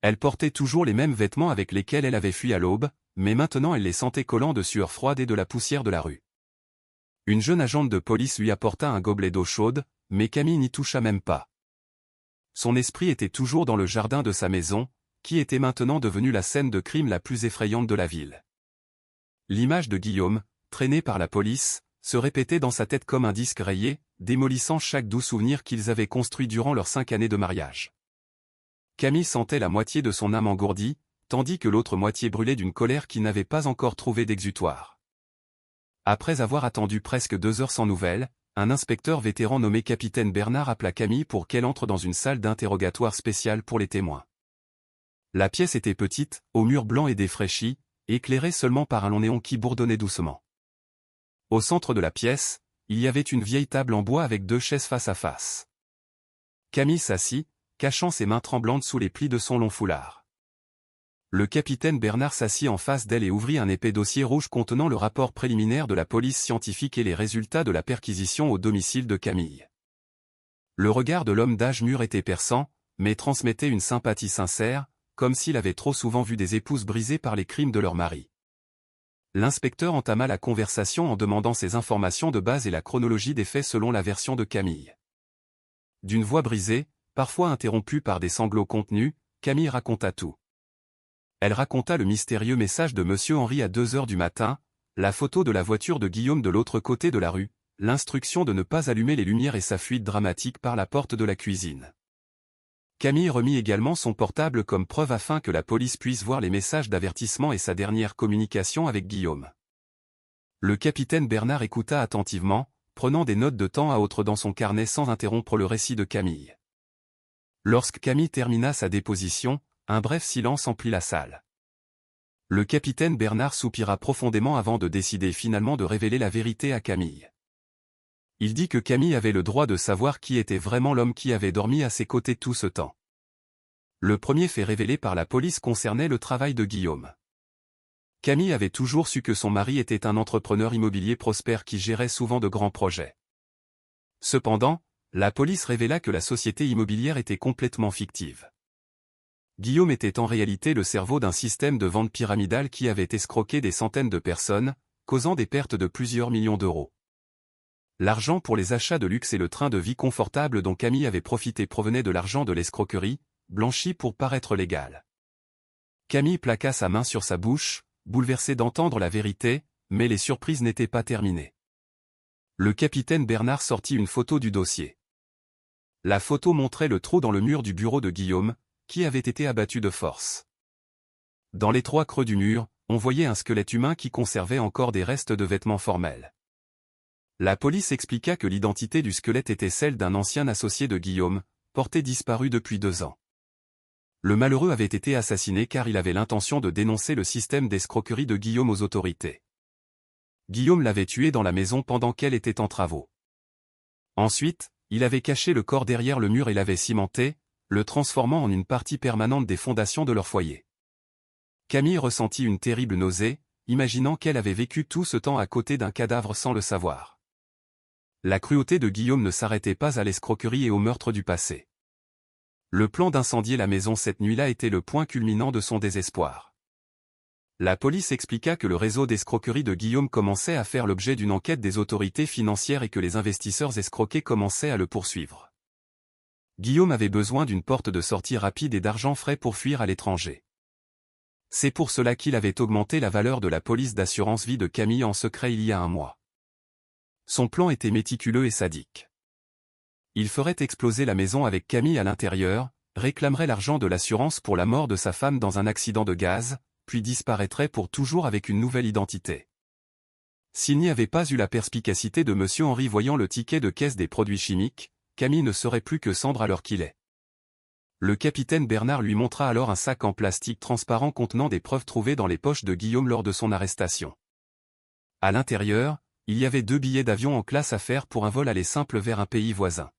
Elle portait toujours les mêmes vêtements avec lesquels elle avait fui à l'aube, mais maintenant elle les sentait collants de sueur froide et de la poussière de la rue. Une jeune agente de police lui apporta un gobelet d'eau chaude, mais Camille n'y toucha même pas. Son esprit était toujours dans le jardin de sa maison, qui était maintenant devenue la scène de crime la plus effrayante de la ville. L'image de Guillaume, traîné par la police, se répétait dans sa tête comme un disque rayé, démolissant chaque doux souvenir qu'ils avaient construit durant leurs 5 années de mariage. Camille sentait la moitié de son âme engourdie, tandis que l'autre moitié brûlait d'une colère qui n'avait pas encore trouvé d'exutoire. Après avoir attendu presque 2 heures sans nouvelles, un inspecteur vétéran nommé capitaine Bernard appela Camille pour qu'elle entre dans une salle d'interrogatoire spéciale pour les témoins. La pièce était petite, aux murs blancs et défraîchis, éclairée seulement par un long néon qui bourdonnait doucement. Au centre de la pièce, il y avait une vieille table en bois avec 2 chaises face à face. Camille s'assit, cachant ses mains tremblantes sous les plis de son long foulard. Le capitaine Bernard s'assit en face d'elle et ouvrit un épais dossier rouge contenant le rapport préliminaire de la police scientifique et les résultats de la perquisition au domicile de Camille. Le regard de l'homme d'âge mûr était perçant, mais transmettait une sympathie sincère, comme s'il avait trop souvent vu des épouses brisées par les crimes de leur mari. L'inspecteur entama la conversation en demandant ses informations de base et la chronologie des faits selon la version de Camille. D'une voix brisée, parfois interrompue par des sanglots contenus, Camille raconta tout. Elle raconta le mystérieux message de Monsieur Henry à 2 heures du matin, la photo de la voiture de Guillaume de l'autre côté de la rue, l'instruction de ne pas allumer les lumières et sa fuite dramatique par la porte de la cuisine. Camille remit également son portable comme preuve afin que la police puisse voir les messages d'avertissement et sa dernière communication avec Guillaume. Le capitaine Bernard écouta attentivement, prenant des notes de temps à autre dans son carnet sans interrompre le récit de Camille. Lorsque Camille termina sa déposition, un bref silence emplit la salle. Le capitaine Bernard soupira profondément avant de décider finalement de révéler la vérité à Camille. Il dit que Camille avait le droit de savoir qui était vraiment l'homme qui avait dormi à ses côtés tout ce temps. Le premier fait révélé par la police concernait le travail de Guillaume. Camille avait toujours su que son mari était un entrepreneur immobilier prospère qui gérait souvent de grands projets. Cependant, la police révéla que la société immobilière était complètement fictive. Guillaume était en réalité le cerveau d'un système de vente pyramidale qui avait escroqué des centaines de personnes, causant des pertes de plusieurs millions d'euros. L'argent pour les achats de luxe et le train de vie confortable dont Camille avait profité provenait de l'argent de l'escroquerie, blanchi pour paraître légal. Camille plaqua sa main sur sa bouche, bouleversée d'entendre la vérité, mais les surprises n'étaient pas terminées. Le capitaine Bernard sortit une photo du dossier. La photo montrait le trou dans le mur du bureau de Guillaume, qui avait été abattu de force. Dans l'étroit creux du mur, on voyait un squelette humain qui conservait encore des restes de vêtements formels. La police expliqua que l'identité du squelette était celle d'un ancien associé de Guillaume, porté disparu depuis 2 ans. Le malheureux avait été assassiné car il avait l'intention de dénoncer le système d'escroquerie de Guillaume aux autorités. Guillaume l'avait tué dans la maison pendant qu'elle était en travaux. Ensuite, Il avait caché le corps derrière le mur et l'avait cimenté, le transformant en une partie permanente des fondations de leur foyer. Camille ressentit une terrible nausée, imaginant qu'elle avait vécu tout ce temps à côté d'un cadavre sans le savoir. La cruauté de Guillaume ne s'arrêtait pas à l'escroquerie et au meurtre du passé. Le plan d'incendier la maison cette nuit-là était le point culminant de son désespoir. La police expliqua que le réseau d'escroquerie de Guillaume commençait à faire l'objet d'une enquête des autorités financières et que les investisseurs escroqués commençaient à le poursuivre. Guillaume avait besoin d'une porte de sortie rapide et d'argent frais pour fuir à l'étranger. C'est pour cela qu'il avait augmenté la valeur de la police d'assurance vie de Camille en secret il y a un mois. Son plan était méticuleux et sadique. Il ferait exploser la maison avec Camille à l'intérieur, réclamerait l'argent de l'assurance pour la mort de sa femme dans un accident de gaz, puis disparaîtrait pour toujours avec une nouvelle identité. S'il n'y avait pas eu la perspicacité de M. Henry voyant le ticket de caisse des produits chimiques, Camille ne serait plus que cendre à l'heure qu'il est. Le capitaine Bernard lui montra alors un sac en plastique transparent contenant des preuves trouvées dans les poches de Guillaume lors de son arrestation. À l'intérieur, il y avait 2 billets d'avion en classe affaires pour un vol aller simple vers un pays voisin.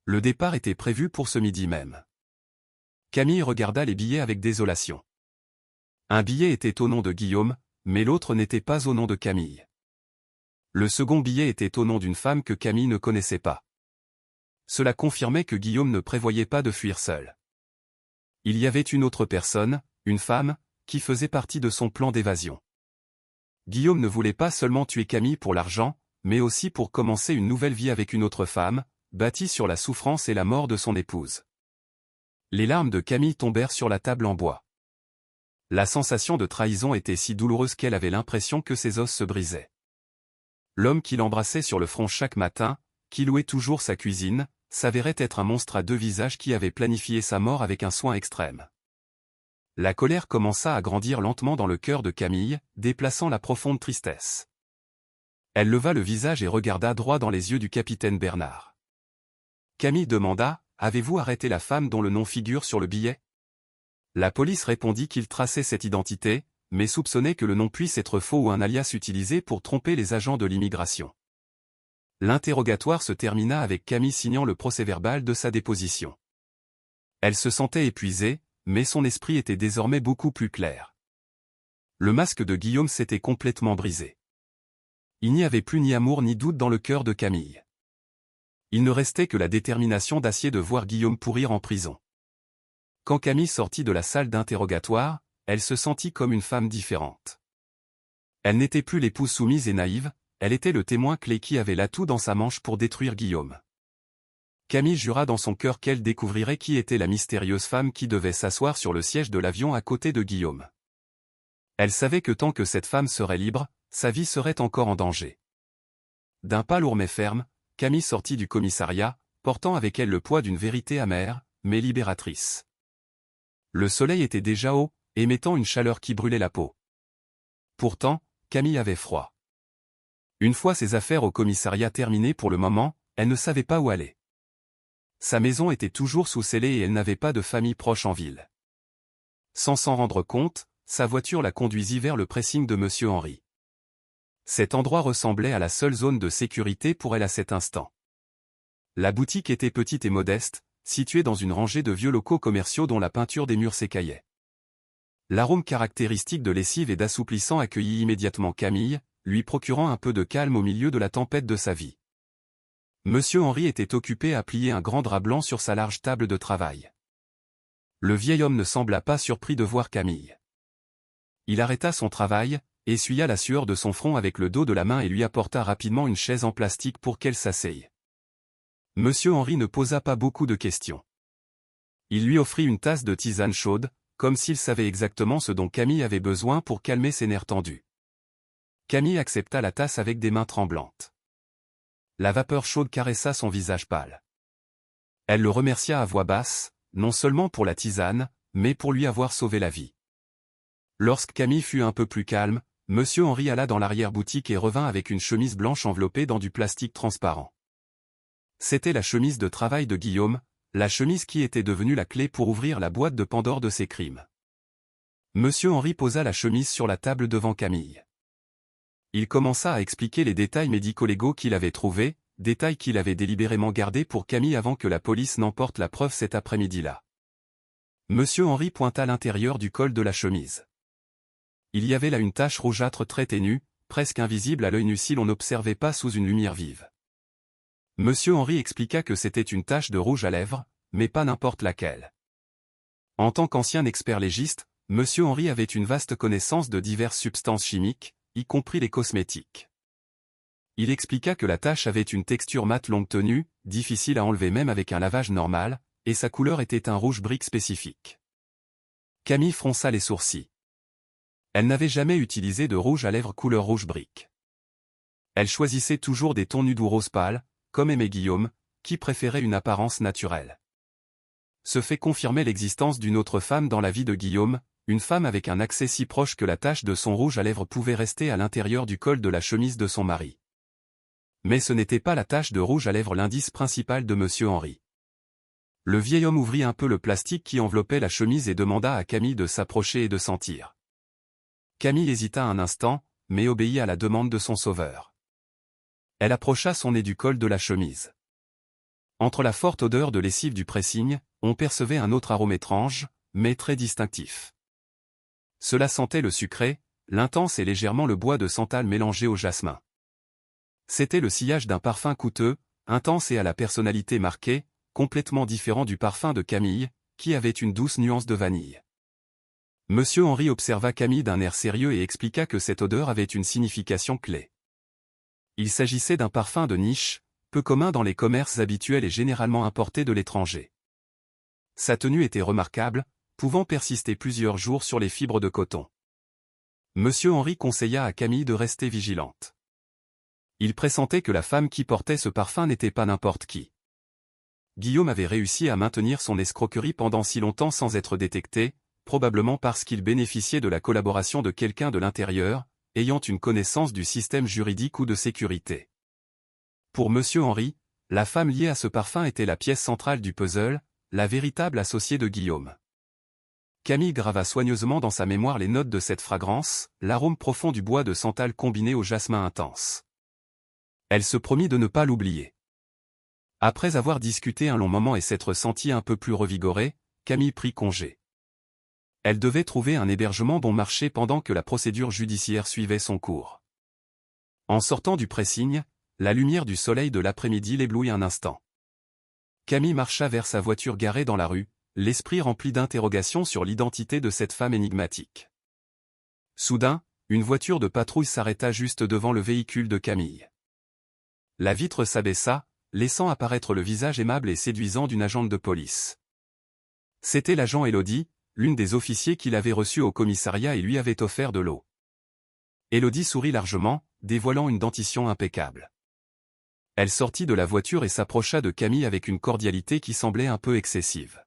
Le départ était prévu pour ce midi même. Camille regarda les billets avec désolation. Un billet était au nom de Guillaume, mais l'autre n'était pas au nom de Camille. Le second billet était au nom d'une femme que Camille ne connaissait pas. Cela confirmait que Guillaume ne prévoyait pas de fuir seul. Il y avait une autre personne, une femme, qui faisait partie de son plan d'évasion. Guillaume ne voulait pas seulement tuer Camille pour l'argent, mais aussi pour commencer une nouvelle vie avec une autre femme, bâtie sur la souffrance et la mort de son épouse. Les larmes de Camille tombèrent sur la table en bois. La sensation de trahison était si douloureuse qu'elle avait l'impression que ses os se brisaient. L'homme qui l'embrassait sur le front chaque matin, qui louait toujours sa cuisine, s'avérait être un monstre à 2 visages qui avait planifié sa mort avec un soin extrême. La colère commença à grandir lentement dans le cœur de Camille, déplaçant la profonde tristesse. Elle leva le visage et regarda droit dans les yeux du capitaine Bernard. Camille demanda, « Avez-vous arrêté la femme dont le nom figure sur le billet ?» La police répondit qu'il traçait cette identité, mais soupçonnait que le nom puisse être faux ou un alias utilisé pour tromper les agents de l'immigration. L'interrogatoire se termina avec Camille signant le procès-verbal de sa déposition. Elle se sentait épuisée, mais son esprit était désormais beaucoup plus clair. Le masque de Guillaume s'était complètement brisé. Il n'y avait plus ni amour ni doute dans le cœur de Camille. Il ne restait que la détermination d'acier de voir Guillaume pourrir en prison. Quand Camille sortit de la salle d'interrogatoire, elle se sentit comme une femme différente. Elle n'était plus l'épouse soumise et naïve, elle était le témoin clé qui avait l'atout dans sa manche pour détruire Guillaume. Camille jura dans son cœur qu'elle découvrirait qui était la mystérieuse femme qui devait s'asseoir sur le siège de l'avion à côté de Guillaume. Elle savait que tant que cette femme serait libre, sa vie serait encore en danger. D'un pas lourd mais ferme, Camille sortit du commissariat, portant avec elle le poids d'une vérité amère, mais libératrice. Le soleil était déjà haut, émettant une chaleur qui brûlait la peau. Pourtant, Camille avait froid. Une fois ses affaires au commissariat terminées pour le moment, elle ne savait pas où aller. Sa maison était toujours sous scellé et elle n'avait pas de famille proche en ville. Sans s'en rendre compte, sa voiture la conduisit vers le pressing de M. Henry. Cet endroit ressemblait à la seule zone de sécurité pour elle à cet instant. La boutique était petite et modeste, située dans une rangée de vieux locaux commerciaux dont la peinture des murs s'écaillait. L'arôme caractéristique de lessive et d'assouplissant accueillit immédiatement Camille, lui procurant un peu de calme au milieu de la tempête de sa vie. Monsieur Henry était occupé à plier un grand drap blanc sur sa large table de travail. Le vieil homme ne sembla pas surpris de voir Camille. Il arrêta son travail, essuya la sueur de son front avec le dos de la main et lui apporta rapidement une chaise en plastique pour qu'elle s'asseye. Monsieur Henry ne posa pas beaucoup de questions. Il lui offrit une tasse de tisane chaude, comme s'il savait exactement ce dont Camille avait besoin pour calmer ses nerfs tendus. Camille accepta la tasse avec des mains tremblantes. La vapeur chaude caressa son visage pâle. Elle le remercia à voix basse, non seulement pour la tisane, mais pour lui avoir sauvé la vie. Lorsque Camille fut un peu plus calme, Monsieur Henry alla dans l'arrière-boutique et revint avec une chemise blanche enveloppée dans du plastique transparent. C'était la chemise de travail de Guillaume, la chemise qui était devenue la clé pour ouvrir la boîte de Pandore de ses crimes. Monsieur Henry posa la chemise sur la table devant Camille. Il commença à expliquer les détails médico-légaux qu'il avait trouvés, détail qu'il avait délibérément gardé pour Camille avant que la police n'emporte la preuve cet après-midi-là. Monsieur Henry pointa l'intérieur du col de la chemise. Il y avait là une tache rougeâtre très ténue, presque invisible à l'œil nu si l'on n'observait pas sous une lumière vive. Monsieur Henry expliqua que c'était une tache de rouge à lèvres, mais pas n'importe laquelle. En tant qu'ancien expert légiste, Monsieur Henry avait une vaste connaissance de diverses substances chimiques, y compris les cosmétiques. Il expliqua que la tache avait une texture mate longue tenue, difficile à enlever même avec un lavage normal, et sa couleur était un rouge brique spécifique. Camille fronça les sourcils. Elle n'avait jamais utilisé de rouge à lèvres couleur rouge brique. Elle choisissait toujours des tons nude ou rose pâle, comme aimait Guillaume, qui préférait une apparence naturelle. Ce fait confirmait l'existence d'une autre femme dans la vie de Guillaume, une femme avec un accès si proche que la tache de son rouge à lèvres pouvait rester à l'intérieur du col de la chemise de son mari. Mais ce n'était pas la tache de rouge à lèvres l'indice principal de Monsieur Henry. Le vieil homme ouvrit un peu le plastique qui enveloppait la chemise et demanda à Camille de s'approcher et de sentir. Camille hésita un instant, mais obéit à la demande de son sauveur. Elle approcha son nez du col de la chemise. Entre la forte odeur de lessive du pressing, on percevait un autre arôme étrange, mais très distinctif. Cela sentait le sucré, l'intense et légèrement le bois de santal mélangé au jasmin. C'était le sillage d'un parfum coûteux, intense et à la personnalité marquée, complètement différent du parfum de Camille, qui avait une douce nuance de vanille. Monsieur Henry observa Camille d'un air sérieux et expliqua que cette odeur avait une signification clé. Il s'agissait d'un parfum de niche, peu commun dans les commerces habituels et généralement importé de l'étranger. Sa tenue était remarquable, pouvant persister plusieurs jours sur les fibres de coton. Monsieur Henry conseilla à Camille de rester vigilante. Il pressentait que la femme qui portait ce parfum n'était pas n'importe qui. Guillaume avait réussi à maintenir son escroquerie pendant si longtemps sans être détecté, probablement parce qu'il bénéficiait de la collaboration de quelqu'un de l'intérieur, ayant une connaissance du système juridique ou de sécurité. Pour Monsieur Henry, la femme liée à ce parfum était la pièce centrale du puzzle, la véritable associée de Guillaume. Camille grava soigneusement dans sa mémoire les notes de cette fragrance, l'arôme profond du bois de santal combiné au jasmin intense. Elle se promit de ne pas l'oublier. Après avoir discuté un long moment et s'être sentie un peu plus revigorée, Camille prit congé. Elle devait trouver un hébergement bon marché pendant que la procédure judiciaire suivait son cours. En sortant du pressing, la lumière du soleil de l'après-midi l'éblouit un instant. Camille marcha vers sa voiture garée dans la rue, l'esprit rempli d'interrogations sur l'identité de cette femme énigmatique. Soudain, une voiture de patrouille s'arrêta juste devant le véhicule de Camille. La vitre s'abaissa, laissant apparaître le visage aimable et séduisant d'une agente de police. C'était l'agent Élodie, l'une des officiers qui l'avait reçue au commissariat et lui avait offert de l'eau. Élodie sourit largement, dévoilant une dentition impeccable. Elle sortit de la voiture et s'approcha de Camille avec une cordialité qui semblait un peu excessive.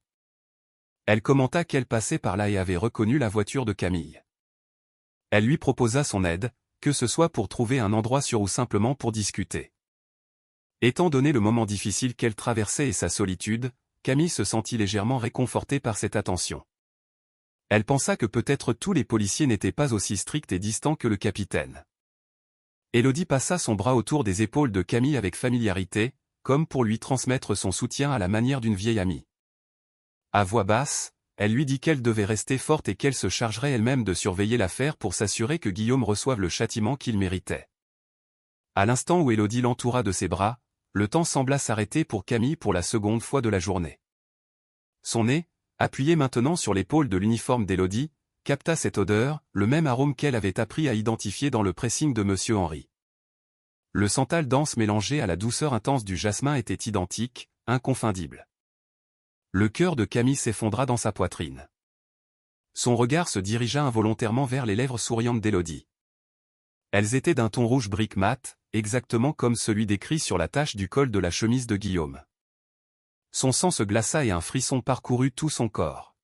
Elle commenta qu'elle passait par là et avait reconnu la voiture de Camille. Elle lui proposa son aide, que ce soit pour trouver un endroit sûr ou simplement pour discuter. Étant donné le moment difficile qu'elle traversait et sa solitude, Camille se sentit légèrement réconfortée par cette attention. Elle pensa que peut-être tous les policiers n'étaient pas aussi stricts et distants que le capitaine. Élodie passa son bras autour des épaules de Camille avec familiarité, comme pour lui transmettre son soutien à la manière d'une vieille amie. À voix basse, elle lui dit qu'elle devait rester forte et qu'elle se chargerait elle-même de surveiller l'affaire pour s'assurer que Guillaume reçoive le châtiment qu'il méritait. À l'instant où Élodie l'entoura de ses bras, le temps sembla s'arrêter pour Camille pour la seconde fois de la journée. Son nez, appuyé maintenant sur l'épaule de l'uniforme d'Élodie, capta cette odeur, le même arôme qu'elle avait appris à identifier dans le pressing de Monsieur Henry. Le santal dense mélangé à la douceur intense du jasmin était identique, inconfondible. Le cœur de Camille s'effondra dans sa poitrine. Son regard se dirigea involontairement vers les lèvres souriantes d'Élodie. Elles étaient d'un ton rouge brique mat, exactement comme celui décrit sur la tache du col de la chemise de Guillaume. Son sang se glaça et un frisson parcourut tout son corps.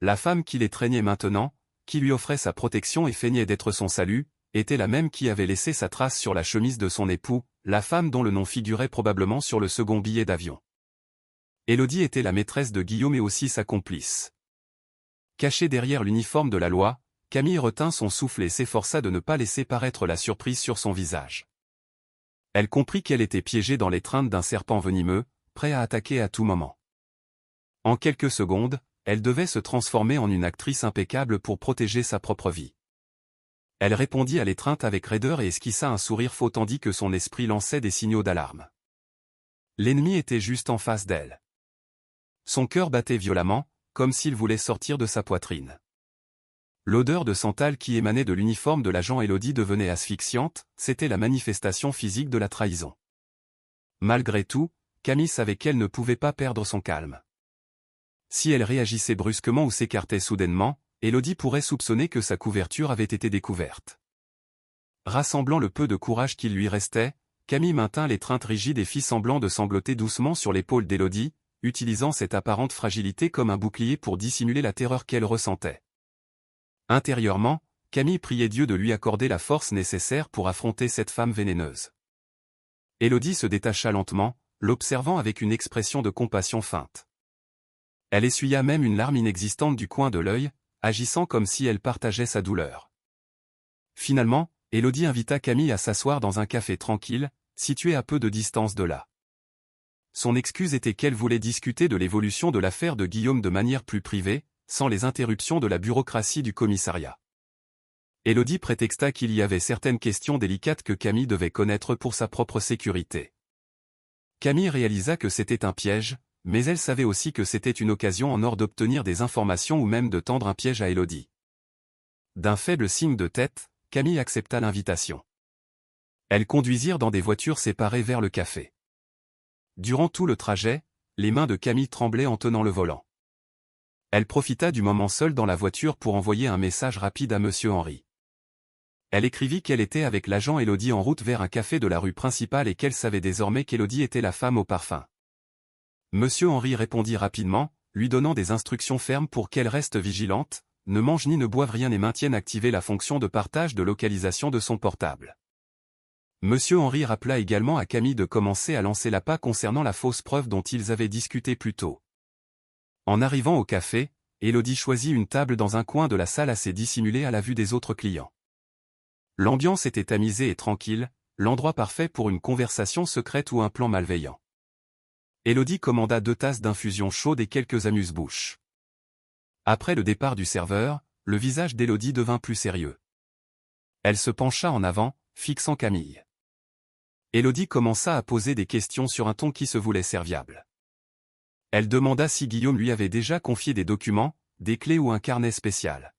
La femme qui l'étreignait maintenant, qui lui offrait sa protection et feignait d'être son salut, était la même qui avait laissé sa trace sur la chemise de son époux, la femme dont le nom figurait probablement sur le second billet d'avion. Élodie était la maîtresse de Guillaume et aussi sa complice. Cachée derrière l'uniforme de la loi, Camille retint son souffle et s'efforça de ne pas laisser paraître la surprise sur son visage. Elle comprit qu'elle était piégée dans l'étreinte d'un serpent venimeux, prêt à attaquer à tout moment. En quelques secondes, elle devait se transformer en une actrice impeccable pour protéger sa propre vie. Elle répondit à l'étreinte avec raideur et esquissa un sourire faux tandis que son esprit lançait des signaux d'alarme. L'ennemi était juste en face d'elle. Son cœur battait violemment, comme s'il voulait sortir de sa poitrine. L'odeur de santal qui émanait de l'uniforme de l'agent Élodie devenait asphyxiante, c'était la manifestation physique de la trahison. Malgré tout, Camille savait qu'elle ne pouvait pas perdre son calme. Si elle réagissait brusquement ou s'écartait soudainement, Élodie pourrait soupçonner que sa couverture avait été découverte. Rassemblant le peu de courage qu'il lui restait, Camille maintint l'étreinte rigide et fit semblant de sangloter doucement sur l'épaule d'Élodie, utilisant cette apparente fragilité comme un bouclier pour dissimuler la terreur qu'elle ressentait. Intérieurement, Camille priait Dieu de lui accorder la force nécessaire pour affronter cette femme vénéneuse. Élodie se détacha lentement, l'observant avec une expression de compassion feinte. Elle essuya même une larme inexistante du coin de l'œil, agissant comme si elle partageait sa douleur. Finalement, Élodie invita Camille à s'asseoir dans un café tranquille, situé à peu de distance de là. Son excuse était qu'elle voulait discuter de l'évolution de l'affaire de Guillaume de manière plus privée, sans les interruptions de la bureaucratie du commissariat. Élodie prétexta qu'il y avait certaines questions délicates que Camille devait connaître pour sa propre sécurité. Camille réalisa que c'était un piège, mais elle savait aussi que c'était une occasion en or d'obtenir des informations ou même de tendre un piège à Élodie. D'un faible signe de tête, Camille accepta l'invitation. Elles conduisirent dans des voitures séparées vers le café. Durant tout le trajet, les mains de Camille tremblaient en tenant le volant. Elle profita du moment seule dans la voiture pour envoyer un message rapide à Monsieur Henry. Elle écrivit qu'elle était avec l'agent Élodie en route vers un café de la rue principale et qu'elle savait désormais qu'Élodie était la femme au parfum. Monsieur Henry répondit rapidement, lui donnant des instructions fermes pour qu'elle reste vigilante, ne mange ni ne boive rien et maintienne activée la fonction de partage de localisation de son portable. Monsieur Henry rappela également à Camille de commencer à lancer l'appât concernant la fausse preuve dont ils avaient discuté plus tôt. En arrivant au café, Élodie choisit une table dans un coin de la salle assez dissimulée à la vue des autres clients. L'ambiance était tamisée et tranquille, l'endroit parfait pour une conversation secrète ou un plan malveillant. Élodie commanda 2 tasses d'infusion chaude et quelques amuse-bouches. Après le départ du serveur, le visage d'Élodie devint plus sérieux. Elle se pencha en avant, fixant Camille. Élodie commença à poser des questions sur un ton qui se voulait serviable. Elle demanda si Guillaume lui avait déjà confié des documents, des clés ou un carnet spécial.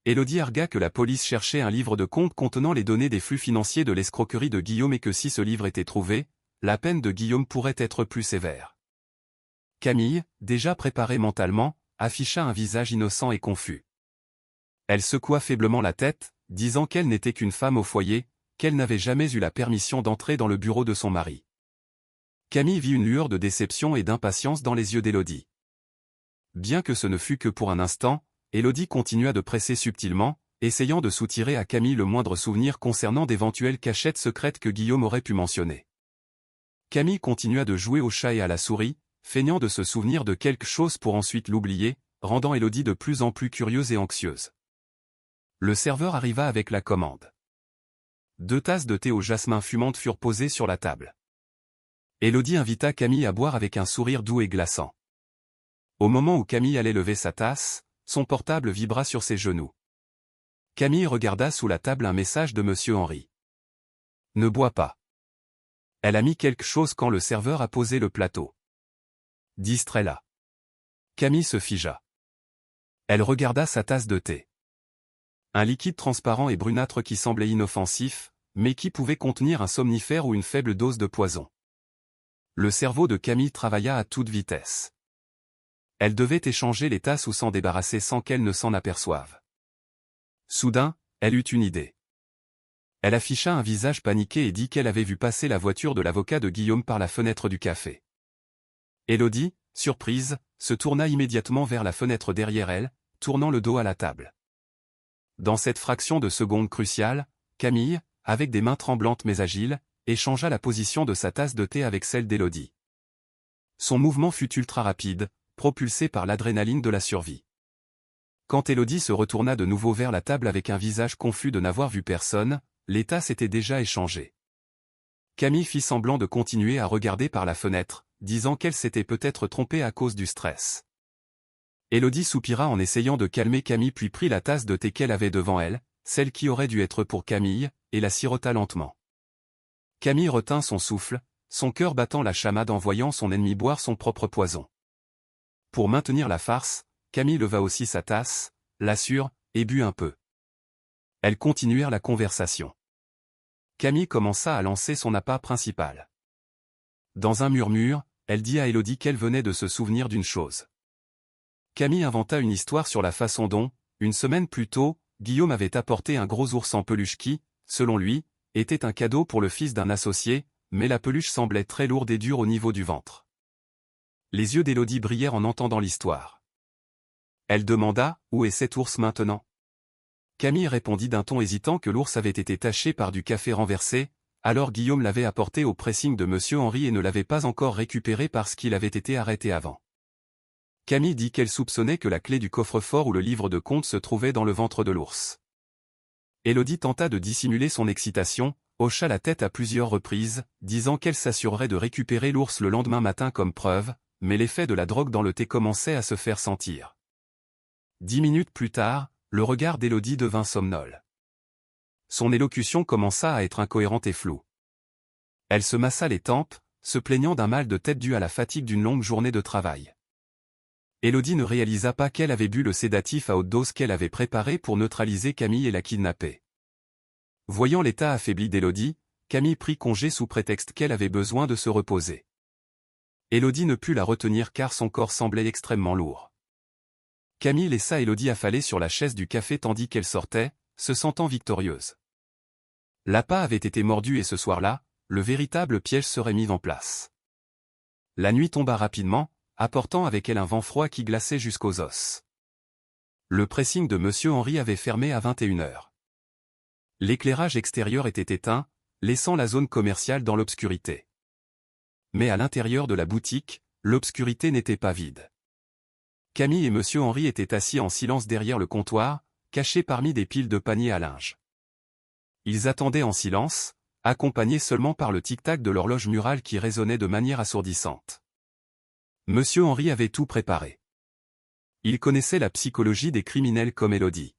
Élodie argua que la police cherchait un livre de compte contenant les données des flux financiers de l'escroquerie de Guillaume et que si ce livre était trouvé, la peine de Guillaume pourrait être plus sévère. Camille, déjà préparée mentalement, afficha un visage innocent et confus. Elle secoua faiblement la tête, disant qu'elle n'était qu'une femme au foyer, qu'elle n'avait jamais eu la permission d'entrer dans le bureau de son mari. Camille vit une lueur de déception et d'impatience dans les yeux d'Élodie. Bien que ce ne fût que pour un instant, Élodie continua de presser subtilement, essayant de soutirer à Camille le moindre souvenir concernant d'éventuelles cachettes secrètes que Guillaume aurait pu mentionner. Camille continua de jouer au chat et à la souris, feignant de se souvenir de quelque chose pour ensuite l'oublier, rendant Élodie de plus en plus curieuse et anxieuse. Le serveur arriva avec la commande. 2 tasses de thé au jasmin fumante furent posées sur la table. Élodie invita Camille à boire avec un sourire doux et glaçant. Au moment où Camille allait lever sa tasse, son portable vibra sur ses genoux. Camille regarda sous la table un message de Monsieur Henry. « Ne bois pas. » Elle a mis quelque chose quand le serveur a posé le plateau. Distrait-la. Camille se figea. Elle regarda sa tasse de thé. Un liquide transparent et brunâtre qui semblait inoffensif, mais qui pouvait contenir un somnifère ou une faible dose de poison. Le cerveau de Camille travailla à toute vitesse. Elle devait échanger les tasses ou s'en débarrasser sans qu'elle ne s'en aperçoive. Soudain, elle eut une idée. Elle afficha un visage paniqué et dit qu'elle avait vu passer la voiture de l'avocat de Guillaume par la fenêtre du café. Élodie, surprise, se tourna immédiatement vers la fenêtre derrière elle, tournant le dos à la table. Dans cette fraction de seconde cruciale, Camille, avec des mains tremblantes mais agiles, échangea la position de sa tasse de thé avec celle d'Élodie. Son mouvement fut ultra rapide, propulsé par l'adrénaline de la survie. Quand Élodie se retourna de nouveau vers la table avec un visage confus de n'avoir vu personne, les tasses étaient déjà échangées. Camille fit semblant de continuer à regarder par la fenêtre, disant qu'elle s'était peut-être trompée à cause du stress. Élodie soupira en essayant de calmer Camille puis prit la tasse de thé qu'elle avait devant elle, celle qui aurait dû être pour Camille, et la sirota lentement. Camille retint son souffle, son cœur battant la chamade en voyant son ennemi boire son propre poison. Pour maintenir la farce, Camille leva aussi sa tasse, l'assure, et but un peu. Elles continuèrent la conversation. Camille commença à lancer son appât principal. Dans un murmure, elle dit à Élodie qu'elle venait de se souvenir d'une chose. Camille inventa une histoire sur la façon dont, une semaine plus tôt, Guillaume avait apporté un gros ours en peluche qui, selon lui, était un cadeau pour le fils d'un associé, mais la peluche semblait très lourde et dure au niveau du ventre. Les yeux d'Élodie brillèrent en entendant l'histoire. Elle demanda « Où est cet ours maintenant ?» Camille répondit d'un ton hésitant que l'ours avait été taché par du café renversé, alors Guillaume l'avait apporté au pressing de Monsieur Henri et ne l'avait pas encore récupéré parce qu'il avait été arrêté avant. Camille dit qu'elle soupçonnait que la clé du coffre-fort ou le livre de compte se trouvait dans le ventre de l'ours. Élodie tenta de dissimuler son excitation, hocha la tête à plusieurs reprises, disant qu'elle s'assurerait de récupérer l'ours le lendemain matin comme preuve, mais l'effet de la drogue dans le thé commençait à se faire sentir. 10 minutes plus tard, le regard d'Élodie devint somnole. Son élocution commença à être incohérente et floue. Elle se massa les tempes, se plaignant d'un mal de tête dû à la fatigue d'une longue journée de travail. Élodie ne réalisa pas qu'elle avait bu le sédatif à haute dose qu'elle avait préparé pour neutraliser Camille et la kidnapper. Voyant l'état affaibli d'Élodie, Camille prit congé sous prétexte qu'elle avait besoin de se reposer. Élodie ne put la retenir car son corps semblait extrêmement lourd. Camille laissa Élodie affalée sur la chaise du café tandis qu'elle sortait, se sentant victorieuse. L'appât avait été mordu et ce soir-là, le véritable piège serait mis en place. La nuit tomba rapidement, apportant avec elle un vent froid qui glaçait jusqu'aux os. Le pressing de Monsieur Henri avait fermé à 21h. L'éclairage extérieur était éteint, laissant la zone commerciale dans l'obscurité. Mais à l'intérieur de la boutique, l'obscurité n'était pas vide. Camille et Monsieur Henri étaient assis en silence derrière le comptoir, cachés parmi des piles de paniers à linge. Ils attendaient en silence, accompagnés seulement par le tic-tac de l'horloge murale qui résonnait de manière assourdissante. Monsieur Henri avait tout préparé. Il connaissait la psychologie des criminels comme Élodie.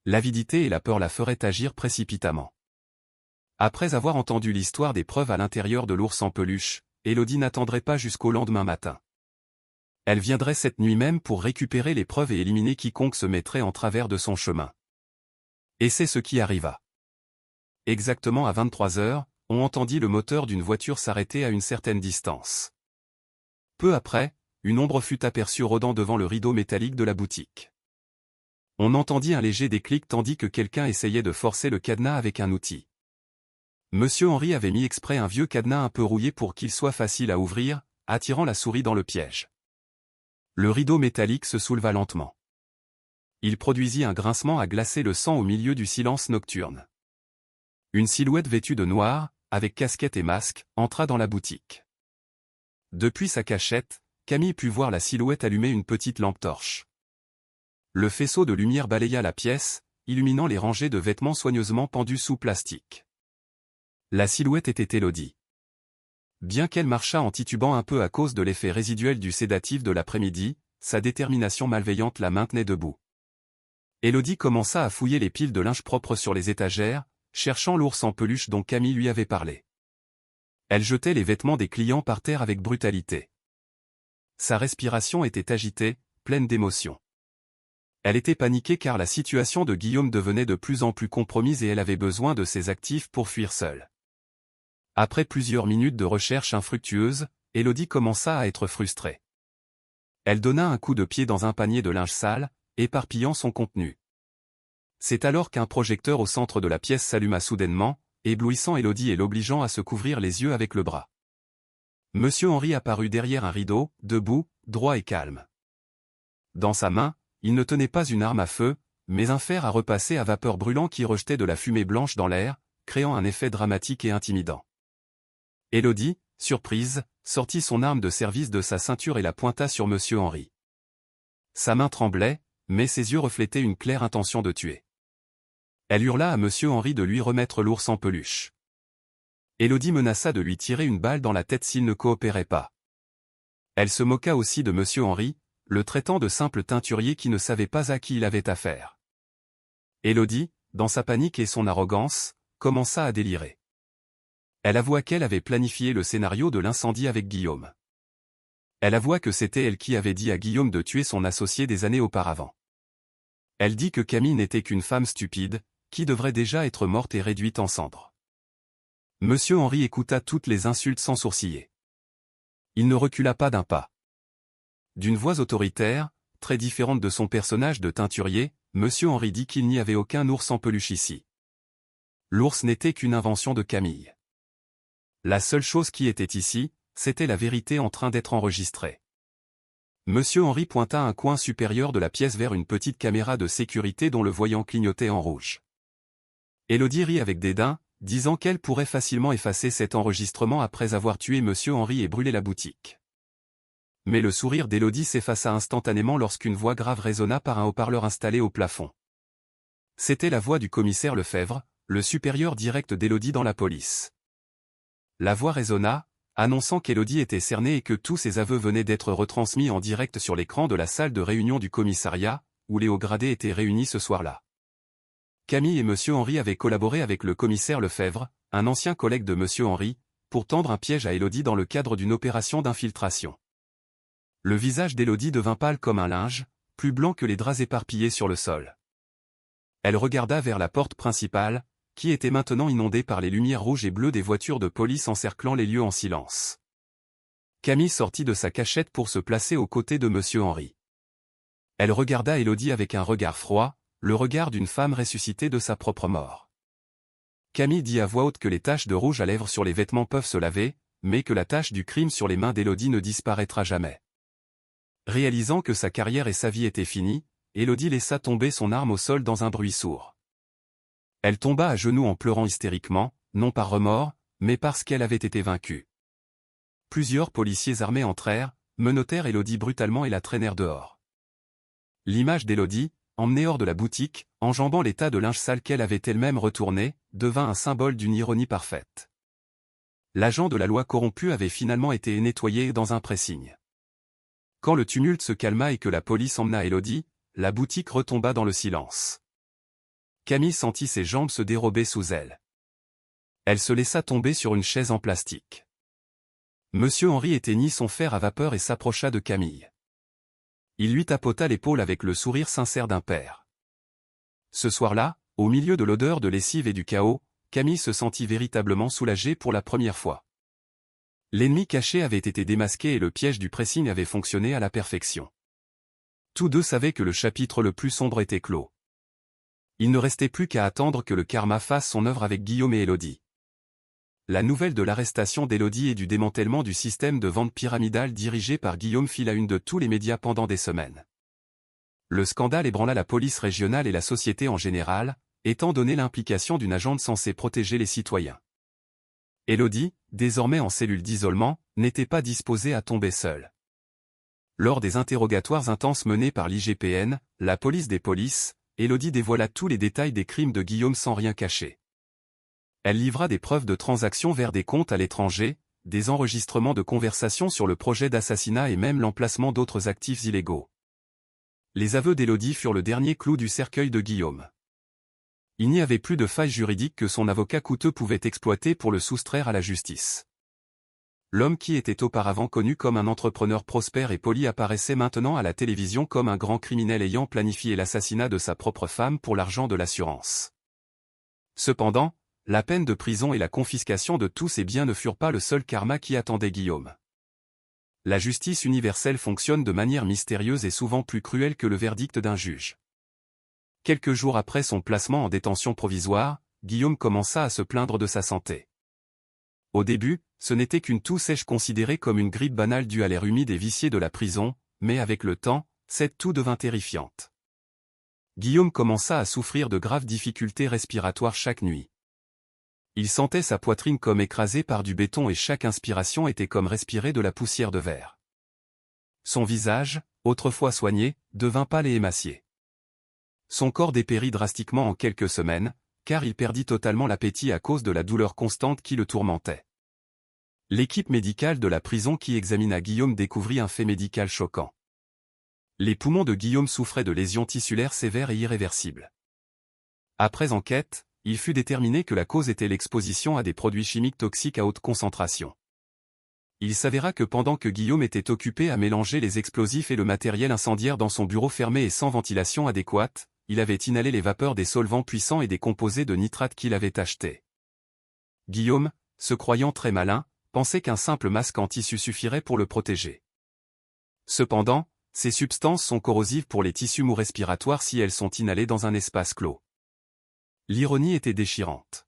L'avidité et la peur la feraient agir précipitamment. Après avoir entendu l'histoire des preuves à l'intérieur de l'ours en peluche, Élodie n'attendrait pas jusqu'au lendemain matin. Elle viendrait cette nuit même pour récupérer les preuves et éliminer quiconque se mettrait en travers de son chemin. Et c'est ce qui arriva. Exactement à 23h, on entendit le moteur d'une voiture s'arrêter à une certaine distance. Peu après, une ombre fut aperçue rôdant devant le rideau métallique de la boutique. On entendit un léger déclic tandis que quelqu'un essayait de forcer le cadenas avec un outil. Monsieur Henri avait mis exprès un vieux cadenas un peu rouillé pour qu'il soit facile à ouvrir, attirant la souris dans le piège. Le rideau métallique se souleva lentement. Il produisit un grincement à glacer le sang au milieu du silence nocturne. Une silhouette vêtue de noir, avec casquette et masque, entra dans la boutique. Depuis sa cachette, Camille put voir la silhouette allumer une petite lampe torche. Le faisceau de lumière balaya la pièce, illuminant les rangées de vêtements soigneusement pendus sous plastique. La silhouette était Élodie. Bien qu'elle marchât en titubant un peu à cause de l'effet résiduel du sédatif de l'après-midi, sa détermination malveillante la maintenait debout. Élodie commença à fouiller les piles de linge propre sur les étagères, cherchant l'ours en peluche dont Camille lui avait parlé. Elle jetait les vêtements des clients par terre avec brutalité. Sa respiration était agitée, pleine d'émotion. Elle était paniquée car la situation de Guillaume devenait de plus en plus compromise et elle avait besoin de ses actifs pour fuir seule. Après plusieurs minutes de recherche infructueuse, Élodie commença à être frustrée. Elle donna un coup de pied dans un panier de linge sale, éparpillant son contenu. C'est alors qu'un projecteur au centre de la pièce s'alluma soudainement, éblouissant Élodie et l'obligeant à se couvrir les yeux avec le bras. Monsieur Henri apparut derrière un rideau, debout, droit et calme. Dans sa main, il ne tenait pas une arme à feu, mais un fer à repasser à vapeur brûlant qui rejetait de la fumée blanche dans l'air, créant un effet dramatique et intimidant. Élodie, surprise, sortit son arme de service de sa ceinture et la pointa sur Monsieur Henri. Sa main tremblait, mais ses yeux reflétaient une claire intention de tuer. Elle hurla à Monsieur Henri de lui remettre l'ours en peluche. Élodie menaça de lui tirer une balle dans la tête s'il ne coopérait pas. Elle se moqua aussi de M. Henry, le traitant de simple teinturier qui ne savait pas à qui il avait affaire. Élodie, dans sa panique et son arrogance, commença à délirer. Elle avoua qu'elle avait planifié le scénario de l'incendie avec Guillaume. Elle avoua que c'était elle qui avait dit à Guillaume de tuer son associé des années auparavant. Elle dit que Camille n'était qu'une femme stupide, qui devrait déjà être morte et réduite en cendres. Monsieur Henry écouta toutes les insultes sans sourciller. Il ne recula pas d'un pas. D'une voix autoritaire, très différente de son personnage de teinturier, Monsieur Henry dit qu'il n'y avait aucun ours en peluche ici. L'ours n'était qu'une invention de Camille. La seule chose qui était ici, c'était la vérité en train d'être enregistrée. Monsieur Henry pointa un coin supérieur de la pièce vers une petite caméra de sécurité dont le voyant clignotait en rouge. Élodie rit avec dédain, disant qu'elle pourrait facilement effacer cet enregistrement après avoir tué Monsieur Henry et brûlé la boutique. Mais le sourire d'Élodie s'effaça instantanément lorsqu'une voix grave résonna par un haut-parleur installé au plafond. C'était la voix du commissaire Lefebvre, le supérieur direct d'Élodie dans la police. La voix résonna, annonçant qu'Élodie était cernée et que tous ses aveux venaient d'être retransmis en direct sur l'écran de la salle de réunion du commissariat, où les hauts gradés étaient réunis ce soir-là. Camille et Monsieur Henry avaient collaboré avec le commissaire Lefebvre, un ancien collègue de Monsieur Henry, pour tendre un piège à Élodie dans le cadre d'une opération d'infiltration. Le visage d'Élodie devint pâle comme un linge, plus blanc que les draps éparpillés sur le sol. Elle regarda vers la porte principale, qui était maintenant inondée par les lumières rouges et bleues des voitures de police encerclant les lieux en silence. Camille sortit de sa cachette pour se placer aux côtés de Monsieur Henry. Elle regarda Élodie avec un regard froid, le regard d'une femme ressuscitée de sa propre mort. Camille dit à voix haute que les taches de rouge à lèvres sur les vêtements peuvent se laver, mais que la tache du crime sur les mains d'Élodie ne disparaîtra jamais. Réalisant que sa carrière et sa vie étaient finies, Élodie laissa tomber son arme au sol dans un bruit sourd. Elle tomba à genoux en pleurant hystériquement, non par remords, mais parce qu'elle avait été vaincue. Plusieurs policiers armés entrèrent, menottèrent Élodie brutalement et la traînèrent dehors. L'image d'Élodie, emmenée hors de la boutique, enjambant les tas de linge sale qu'elle avait elle-même retourné, devint un symbole d'une ironie parfaite. L'agent de la loi corrompu avait finalement été nettoyé dans un pressing. Quand le tumulte se calma et que la police emmena Élodie, la boutique retomba dans le silence. Camille sentit ses jambes se dérober sous elle. Elle se laissa tomber sur une chaise en plastique. Monsieur Henry éteignit son fer à vapeur et s'approcha de Camille. Il lui tapota l'épaule avec le sourire sincère d'un père. Ce soir-là, au milieu de l'odeur de lessive et du chaos, Camille se sentit véritablement soulagée pour la première fois. L'ennemi caché avait été démasqué et le piège du pressing avait fonctionné à la perfection. Tous deux savaient que le chapitre le plus sombre était clos. Il ne restait plus qu'à attendre que le karma fasse son œuvre avec Guillaume et Élodie. La nouvelle de l'arrestation d'Élodie et du démantèlement du système de vente pyramidale dirigé par Guillaume fit la une de tous les médias pendant des semaines. Le scandale ébranla la police régionale et la société en général, étant donné l'implication d'une agente censée protéger les citoyens. Élodie, désormais en cellule d'isolement, n'était pas disposée à tomber seule. Lors des interrogatoires intenses menés par l'IGPN, la police des polices, Élodie dévoila tous les détails des crimes de Guillaume sans rien cacher. Elle livra des preuves de transactions vers des comptes à l'étranger, des enregistrements de conversations sur le projet d'assassinat et même l'emplacement d'autres actifs illégaux. Les aveux d'Élodie furent le dernier clou du cercueil de Guillaume. Il n'y avait plus de failles juridiques que son avocat coûteux pouvait exploiter pour le soustraire à la justice. L'homme qui était auparavant connu comme un entrepreneur prospère et poli apparaissait maintenant à la télévision comme un grand criminel ayant planifié l'assassinat de sa propre femme pour l'argent de l'assurance. Cependant, la peine de prison et la confiscation de tous ses biens ne furent pas le seul karma qui attendait Guillaume. La justice universelle fonctionne de manière mystérieuse et souvent plus cruelle que le verdict d'un juge. Quelques jours après son placement en détention provisoire, Guillaume commença à se plaindre de sa santé. Au début, ce n'était qu'une toux sèche considérée comme une grippe banale due à l'air humide et vicié de la prison, mais avec le temps, cette toux devint terrifiante. Guillaume commença à souffrir de graves difficultés respiratoires chaque nuit. Il sentait sa poitrine comme écrasée par du béton et chaque inspiration était comme respirer de la poussière de verre. Son visage, autrefois soigné, devint pâle et émacié. Son corps dépérit drastiquement en quelques semaines, car il perdit totalement l'appétit à cause de la douleur constante qui le tourmentait. L'équipe médicale de la prison qui examina Guillaume découvrit un fait médical choquant. Les poumons de Guillaume souffraient de lésions tissulaires sévères et irréversibles. Après enquête, il fut déterminé que la cause était l'exposition à des produits chimiques toxiques à haute concentration. Il s'avéra que pendant que Guillaume était occupé à mélanger les explosifs et le matériel incendiaire dans son bureau fermé et sans ventilation adéquate, il avait inhalé les vapeurs des solvants puissants et des composés de nitrate qu'il avait achetés. Guillaume, se croyant très malin, pensait qu'un simple masque en tissu suffirait pour le protéger. Cependant, ces substances sont corrosives pour les tissus mous respiratoires si elles sont inhalées dans un espace clos. L'ironie était déchirante.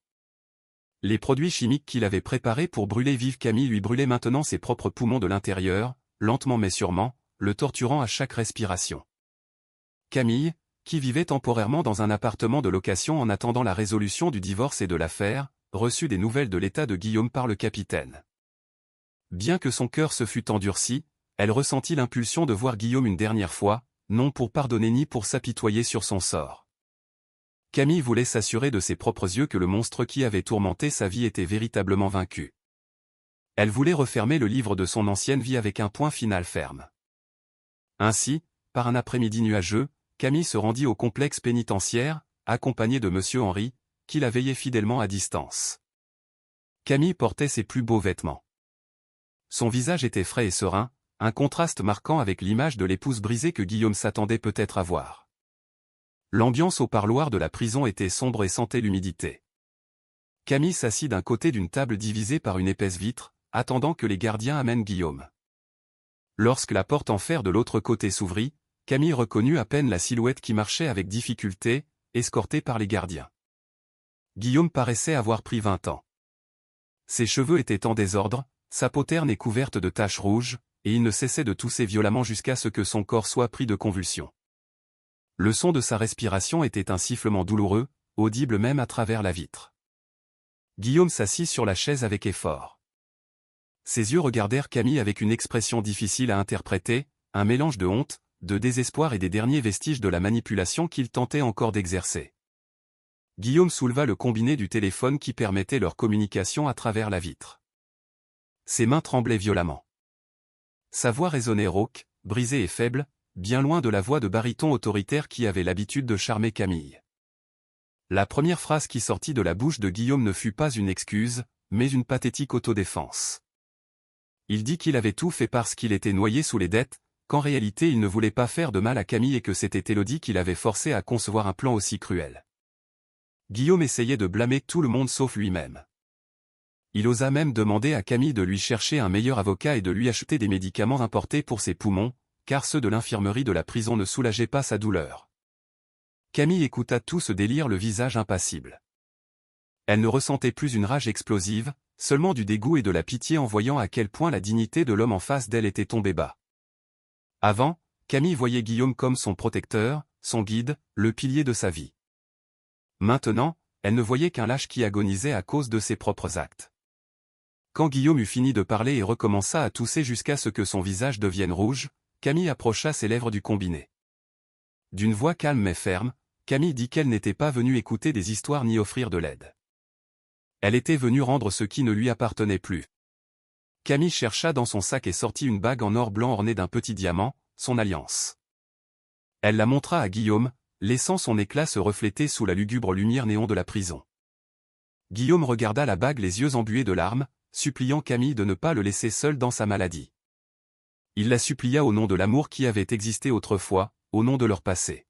Les produits chimiques qu'il avait préparés pour brûler vive Camille lui brûlaient maintenant ses propres poumons de l'intérieur, lentement mais sûrement, le torturant à chaque respiration. Camille, qui vivait temporairement dans un appartement de location en attendant la résolution du divorce et de l'affaire, reçut des nouvelles de l'état de Guillaume par le capitaine. Bien que son cœur se fût endurci, elle ressentit l'impulsion de voir Guillaume une dernière fois, non pour pardonner ni pour s'apitoyer sur son sort. Camille voulait s'assurer de ses propres yeux que le monstre qui avait tourmenté sa vie était véritablement vaincu. Elle voulait refermer le livre de son ancienne vie avec un point final ferme. Ainsi, par un après-midi nuageux, Camille se rendit au complexe pénitentiaire, accompagnée de Monsieur Henri, qui la veillait fidèlement à distance. Camille portait ses plus beaux vêtements. Son visage était frais et serein, un contraste marquant avec l'image de l'épouse brisée que Guillaume s'attendait peut-être à voir. L'ambiance au parloir de la prison était sombre et sentait l'humidité. Camille s'assit d'un côté d'une table divisée par une épaisse vitre, attendant que les gardiens amènent Guillaume. Lorsque la porte en fer de l'autre côté s'ouvrit, Camille reconnut à peine la silhouette qui marchait avec difficulté, escortée par les gardiens. Guillaume paraissait avoir pris 20 ans. Ses cheveux étaient en désordre, sa peau terne et couverte de taches rouges, et il ne cessait de tousser violemment jusqu'à ce que son corps soit pris de convulsions. Le son de sa respiration était un sifflement douloureux, audible même à travers la vitre. Guillaume s'assit sur la chaise avec effort. Ses yeux regardèrent Camille avec une expression difficile à interpréter, un mélange de honte, de désespoir et des derniers vestiges de la manipulation qu'il tentait encore d'exercer. Guillaume souleva le combiné du téléphone qui permettait leur communication à travers la vitre. Ses mains tremblaient violemment. Sa voix résonnait rauque, brisée et faible, bien loin de la voix de baryton autoritaire qui avait l'habitude de charmer Camille. La première phrase qui sortit de la bouche de Guillaume ne fut pas une excuse, mais une pathétique autodéfense. Il dit qu'il avait tout fait parce qu'il était noyé sous les dettes, qu'en réalité il ne voulait pas faire de mal à Camille et que c'était Élodie qui l'avait forcé à concevoir un plan aussi cruel. Guillaume essayait de blâmer tout le monde sauf lui-même. Il osa même demander à Camille de lui chercher un meilleur avocat et de lui acheter des médicaments importés pour ses poumons, car ceux de l'infirmerie de la prison ne soulageaient pas sa douleur. Camille écouta tout ce délire le visage impassible. Elle ne ressentait plus une rage explosive, seulement du dégoût et de la pitié en voyant à quel point la dignité de l'homme en face d'elle était tombée bas. Avant, Camille voyait Guillaume comme son protecteur, son guide, le pilier de sa vie. Maintenant, elle ne voyait qu'un lâche qui agonisait à cause de ses propres actes. Quand Guillaume eut fini de parler et recommença à tousser jusqu'à ce que son visage devienne rouge, Camille approcha ses lèvres du combiné. D'une voix calme mais ferme, Camille dit qu'elle n'était pas venue écouter des histoires ni offrir de l'aide. Elle était venue rendre ce qui ne lui appartenait plus. Camille chercha dans son sac et sortit une bague en or blanc ornée d'un petit diamant, son alliance. Elle la montra à Guillaume, laissant son éclat se refléter sous la lugubre lumière néon de la prison. Guillaume regarda la bague les yeux embués de larmes, suppliant Camille de ne pas le laisser seul dans sa maladie. Il la supplia au nom de l'amour qui avait existé autrefois, au nom de leur passé.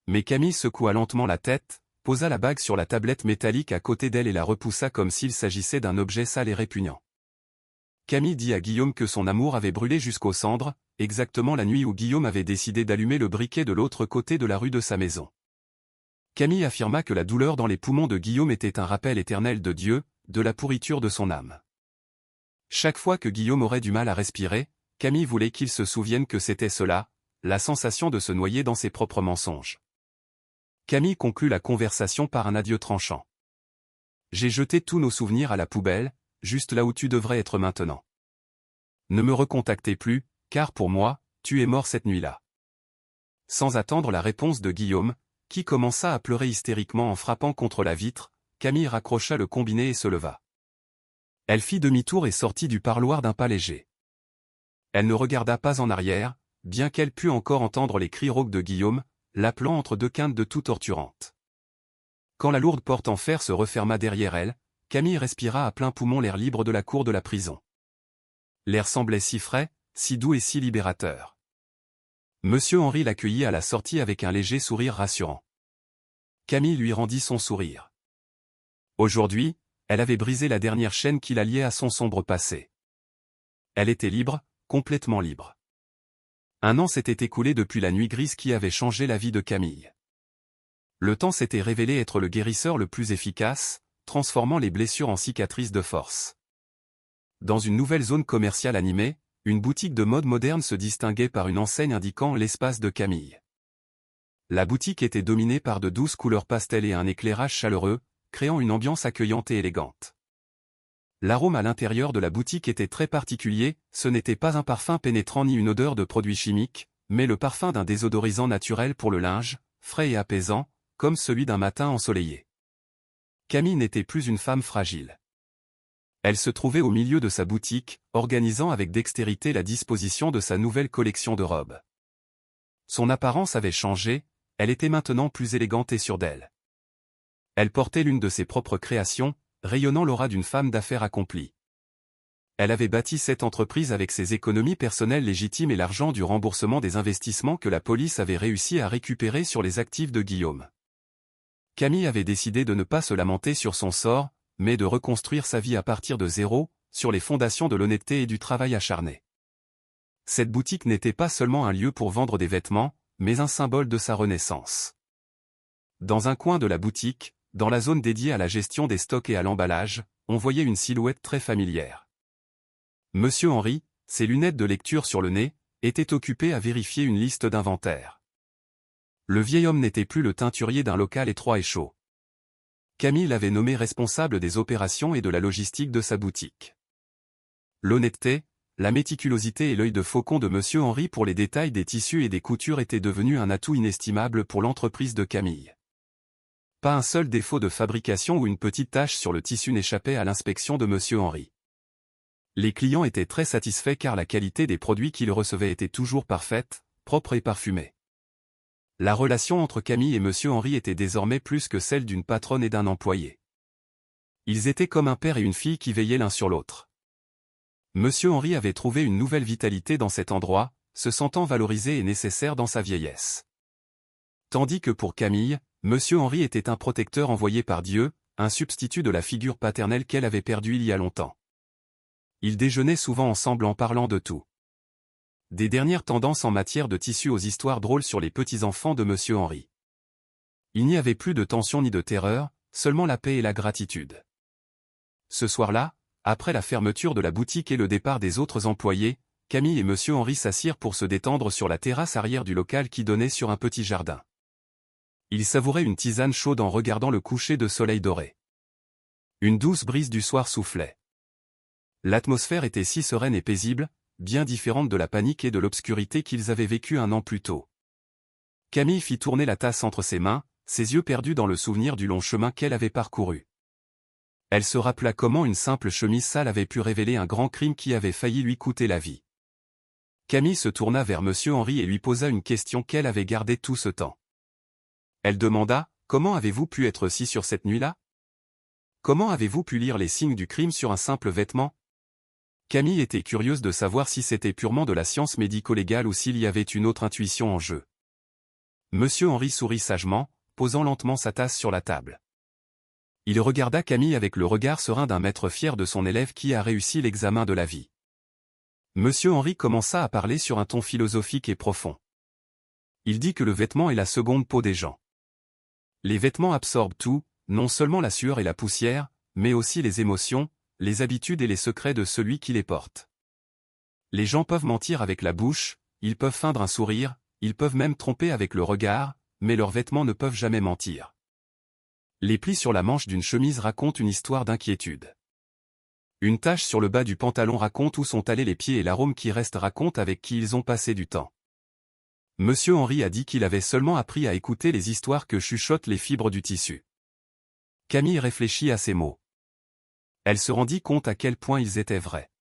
Mais Camille secoua lentement la tête, posa la bague sur la tablette métallique à côté d'elle et la repoussa comme s'il s'agissait d'un objet sale et répugnant. Camille dit à Guillaume que son amour avait brûlé jusqu'aux cendres, exactement la nuit où Guillaume avait décidé d'allumer le briquet de l'autre côté de la rue de sa maison. Camille affirma que la douleur dans les poumons de Guillaume était un rappel éternel de Dieu, de la pourriture de son âme. Chaque fois que Guillaume aurait du mal à respirer, Camille voulait qu'il se souvienne que c'était cela, la sensation de se noyer dans ses propres mensonges. Camille conclut la conversation par un adieu tranchant. « J'ai jeté tous nos souvenirs à la poubelle, juste là où tu devrais être maintenant. Ne me recontactez plus, car pour moi, tu es mort cette nuit-là. » Sans attendre la réponse de Guillaume, qui commença à pleurer hystériquement en frappant contre la vitre. Camille raccrocha le combiné et se leva. Elle fit demi-tour et sortit du parloir d'un pas léger. Elle ne regarda pas en arrière, bien qu'elle pût encore entendre les cris rauques de Guillaume, l'appelant entre deux quintes de toux torturantes. Quand la lourde porte en fer se referma derrière elle, Camille respira à plein poumon l'air libre de la cour de la prison. L'air semblait si frais, si doux et si libérateur. Monsieur Henri l'accueillit à la sortie avec un léger sourire rassurant. Camille lui rendit son sourire. Aujourd'hui, elle avait brisé la dernière chaîne qui la liait à son sombre passé. Elle était libre, complètement libre. Un an s'était écoulé depuis la nuit grise qui avait changé la vie de Camille. Le temps s'était révélé être le guérisseur le plus efficace, transformant les blessures en cicatrices de force. Dans une nouvelle zone commerciale animée, une boutique de mode moderne se distinguait par une enseigne indiquant l'espace de Camille. La boutique était dominée par de douces couleurs pastel et un éclairage chaleureux, créant une ambiance accueillante et élégante. L'arôme à l'intérieur de la boutique était très particulier, ce n'était pas un parfum pénétrant ni une odeur de produits chimiques, mais le parfum d'un désodorisant naturel pour le linge, frais et apaisant, comme celui d'un matin ensoleillé. Camille n'était plus une femme fragile. Elle se trouvait au milieu de sa boutique, organisant avec dextérité la disposition de sa nouvelle collection de robes. Son apparence avait changé, elle était maintenant plus élégante et sûre d'elle. Elle portait l'une de ses propres créations, rayonnant l'aura d'une femme d'affaires accomplie. Elle avait bâti cette entreprise avec ses économies personnelles légitimes et l'argent du remboursement des investissements que la police avait réussi à récupérer sur les actifs de Guillaume. Camille avait décidé de ne pas se lamenter sur son sort, mais de reconstruire sa vie à partir de zéro, sur les fondations de l'honnêteté et du travail acharné. Cette boutique n'était pas seulement un lieu pour vendre des vêtements, mais un symbole de sa renaissance. Dans un coin de la boutique, dans la zone dédiée à la gestion des stocks et à l'emballage, on voyait une silhouette très familière. Monsieur Henri, ses lunettes de lecture sur le nez, était occupé à vérifier une liste d'inventaire. Le vieil homme n'était plus le teinturier d'un local étroit et chaud. Camille l'avait nommé responsable des opérations et de la logistique de sa boutique. L'honnêteté, la méticulosité et l'œil de faucon de Monsieur Henri pour les détails des tissus et des coutures étaient devenus un atout inestimable pour l'entreprise de Camille. Pas un seul défaut de fabrication ou une petite tache sur le tissu n'échappait à l'inspection de Monsieur Henri. Les clients étaient très satisfaits car la qualité des produits qu'ils recevaient était toujours parfaite, propre et parfumée. La relation entre Camille et Monsieur Henri était désormais plus que celle d'une patronne et d'un employé. Ils étaient comme un père et une fille qui veillaient l'un sur l'autre. Monsieur Henri avait trouvé une nouvelle vitalité dans cet endroit, se sentant valorisé et nécessaire dans sa vieillesse. Tandis que pour Camille, Monsieur Henri était un protecteur envoyé par Dieu, un substitut de la figure paternelle qu'elle avait perdue il y a longtemps. Ils déjeunaient souvent ensemble en parlant de tout. Des dernières tendances en matière de tissu aux histoires drôles sur les petits-enfants de Monsieur Henri. Il n'y avait plus de tension ni de terreur, seulement la paix et la gratitude. Ce soir-là, après la fermeture de la boutique et le départ des autres employés, Camille et Monsieur Henri s'assirent pour se détendre sur la terrasse arrière du local qui donnait sur un petit jardin. Ils savouraient une tisane chaude en regardant le coucher de soleil doré. Une douce brise du soir soufflait. L'atmosphère était si sereine et paisible, bien différente de la panique et de l'obscurité qu'ils avaient vécue un an plus tôt. Camille fit tourner la tasse entre ses mains, ses yeux perdus dans le souvenir du long chemin qu'elle avait parcouru. Elle se rappela comment une simple chemise sale avait pu révéler un grand crime qui avait failli lui coûter la vie. Camille se tourna vers Monsieur Henri et lui posa une question qu'elle avait gardée tout ce temps. Elle demanda, « Comment avez-vous pu être si sûre cette nuit-là? Comment avez-vous pu lire les signes du crime sur un simple vêtement ?» Camille était curieuse de savoir si c'était purement de la science médico-légale ou s'il y avait une autre intuition en jeu. Monsieur Henri sourit sagement, posant lentement sa tasse sur la table. Il regarda Camille avec le regard serein d'un maître fier de son élève qui a réussi l'examen de la vie. Monsieur Henri commença à parler sur un ton philosophique et profond. Il dit que le vêtement est la seconde peau des gens. Les vêtements absorbent tout, non seulement la sueur et la poussière, mais aussi les émotions, les habitudes et les secrets de celui qui les porte. Les gens peuvent mentir avec la bouche, ils peuvent feindre un sourire, ils peuvent même tromper avec le regard, mais leurs vêtements ne peuvent jamais mentir. Les plis sur la manche d'une chemise racontent une histoire d'inquiétude. Une tache sur le bas du pantalon raconte où sont allés les pieds et l'arôme qui reste raconte avec qui ils ont passé du temps. Monsieur Henri a dit qu'il avait seulement appris à écouter les histoires que chuchotent les fibres du tissu. Camille réfléchit à ces mots. Elle se rendit compte à quel point ils étaient vrais.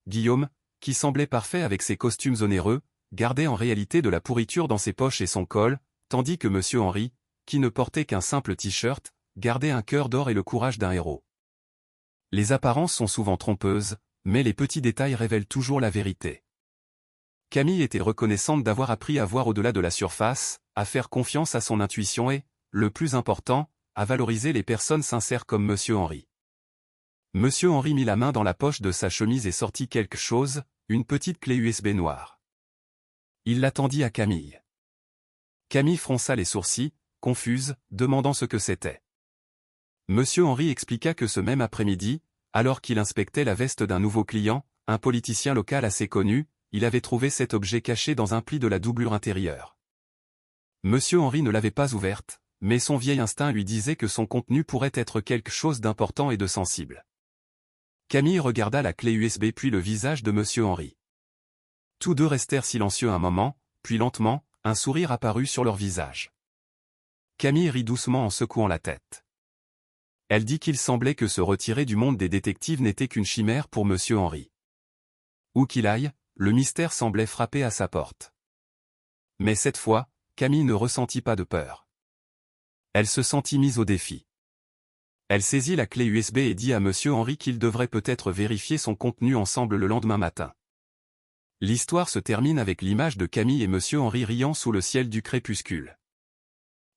Guillaume, qui semblait parfait avec ses costumes onéreux, gardait en réalité de la pourriture dans ses poches et son col, tandis que Monsieur Henri, qui ne portait qu'un simple t-shirt, gardait un cœur d'or et le courage d'un héros. Les apparences sont souvent trompeuses, mais les petits détails révèlent toujours la vérité. Camille était reconnaissante d'avoir appris à voir au-delà de la surface, à faire confiance à son intuition et, le plus important, à valoriser les personnes sincères comme Monsieur Henri. Monsieur Henri mit la main dans la poche de sa chemise et sortit quelque chose, une petite clé USB noire. Il la tendit à Camille. Camille fronça les sourcils, confuse, demandant ce que c'était. Monsieur Henri expliqua que ce même après-midi, alors qu'il inspectait la veste d'un nouveau client, un politicien local assez connu, il avait trouvé cet objet caché dans un pli de la doublure intérieure. Monsieur Henri ne l'avait pas ouverte, mais son vieil instinct lui disait que son contenu pourrait être quelque chose d'important et de sensible. Camille regarda la clé USB puis le visage de Monsieur Henri. Tous deux restèrent silencieux un moment, puis lentement, un sourire apparut sur leur visage. Camille rit doucement en secouant la tête. Elle dit qu'il semblait que se retirer du monde des détectives n'était qu'une chimère pour Monsieur Henri. Où qu'il aille, le mystère semblait frapper à sa porte. Mais cette fois, Camille ne ressentit pas de peur. Elle se sentit mise au défi. Elle saisit la clé USB et dit à Monsieur Henri qu'il devrait peut-être vérifier son contenu ensemble le lendemain matin. L'histoire se termine avec l'image de Camille et Monsieur Henri riant sous le ciel du crépuscule.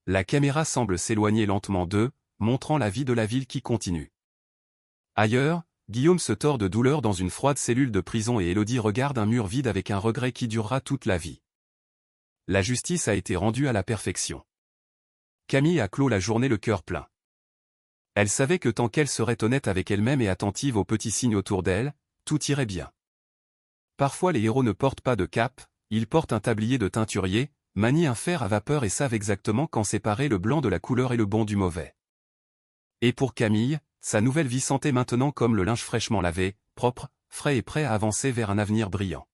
La caméra semble s'éloigner lentement d'eux, montrant la vie de la ville qui continue. Ailleurs, Guillaume se tord de douleur dans une froide cellule de prison et Élodie regarde un mur vide avec un regret qui durera toute la vie. La justice a été rendue à la perfection. Camille a clos la journée le cœur plein. Elle savait que tant qu'elle serait honnête avec elle-même et attentive aux petits signes autour d'elle, tout irait bien. Parfois les héros ne portent pas de cape, ils portent un tablier de teinturier, manient un fer à vapeur et savent exactement quand séparer le blanc de la couleur et le bon du mauvais. Et pour Camille, sa nouvelle vie sentait maintenant comme le linge fraîchement lavé, propre, frais et prêt à avancer vers un avenir brillant.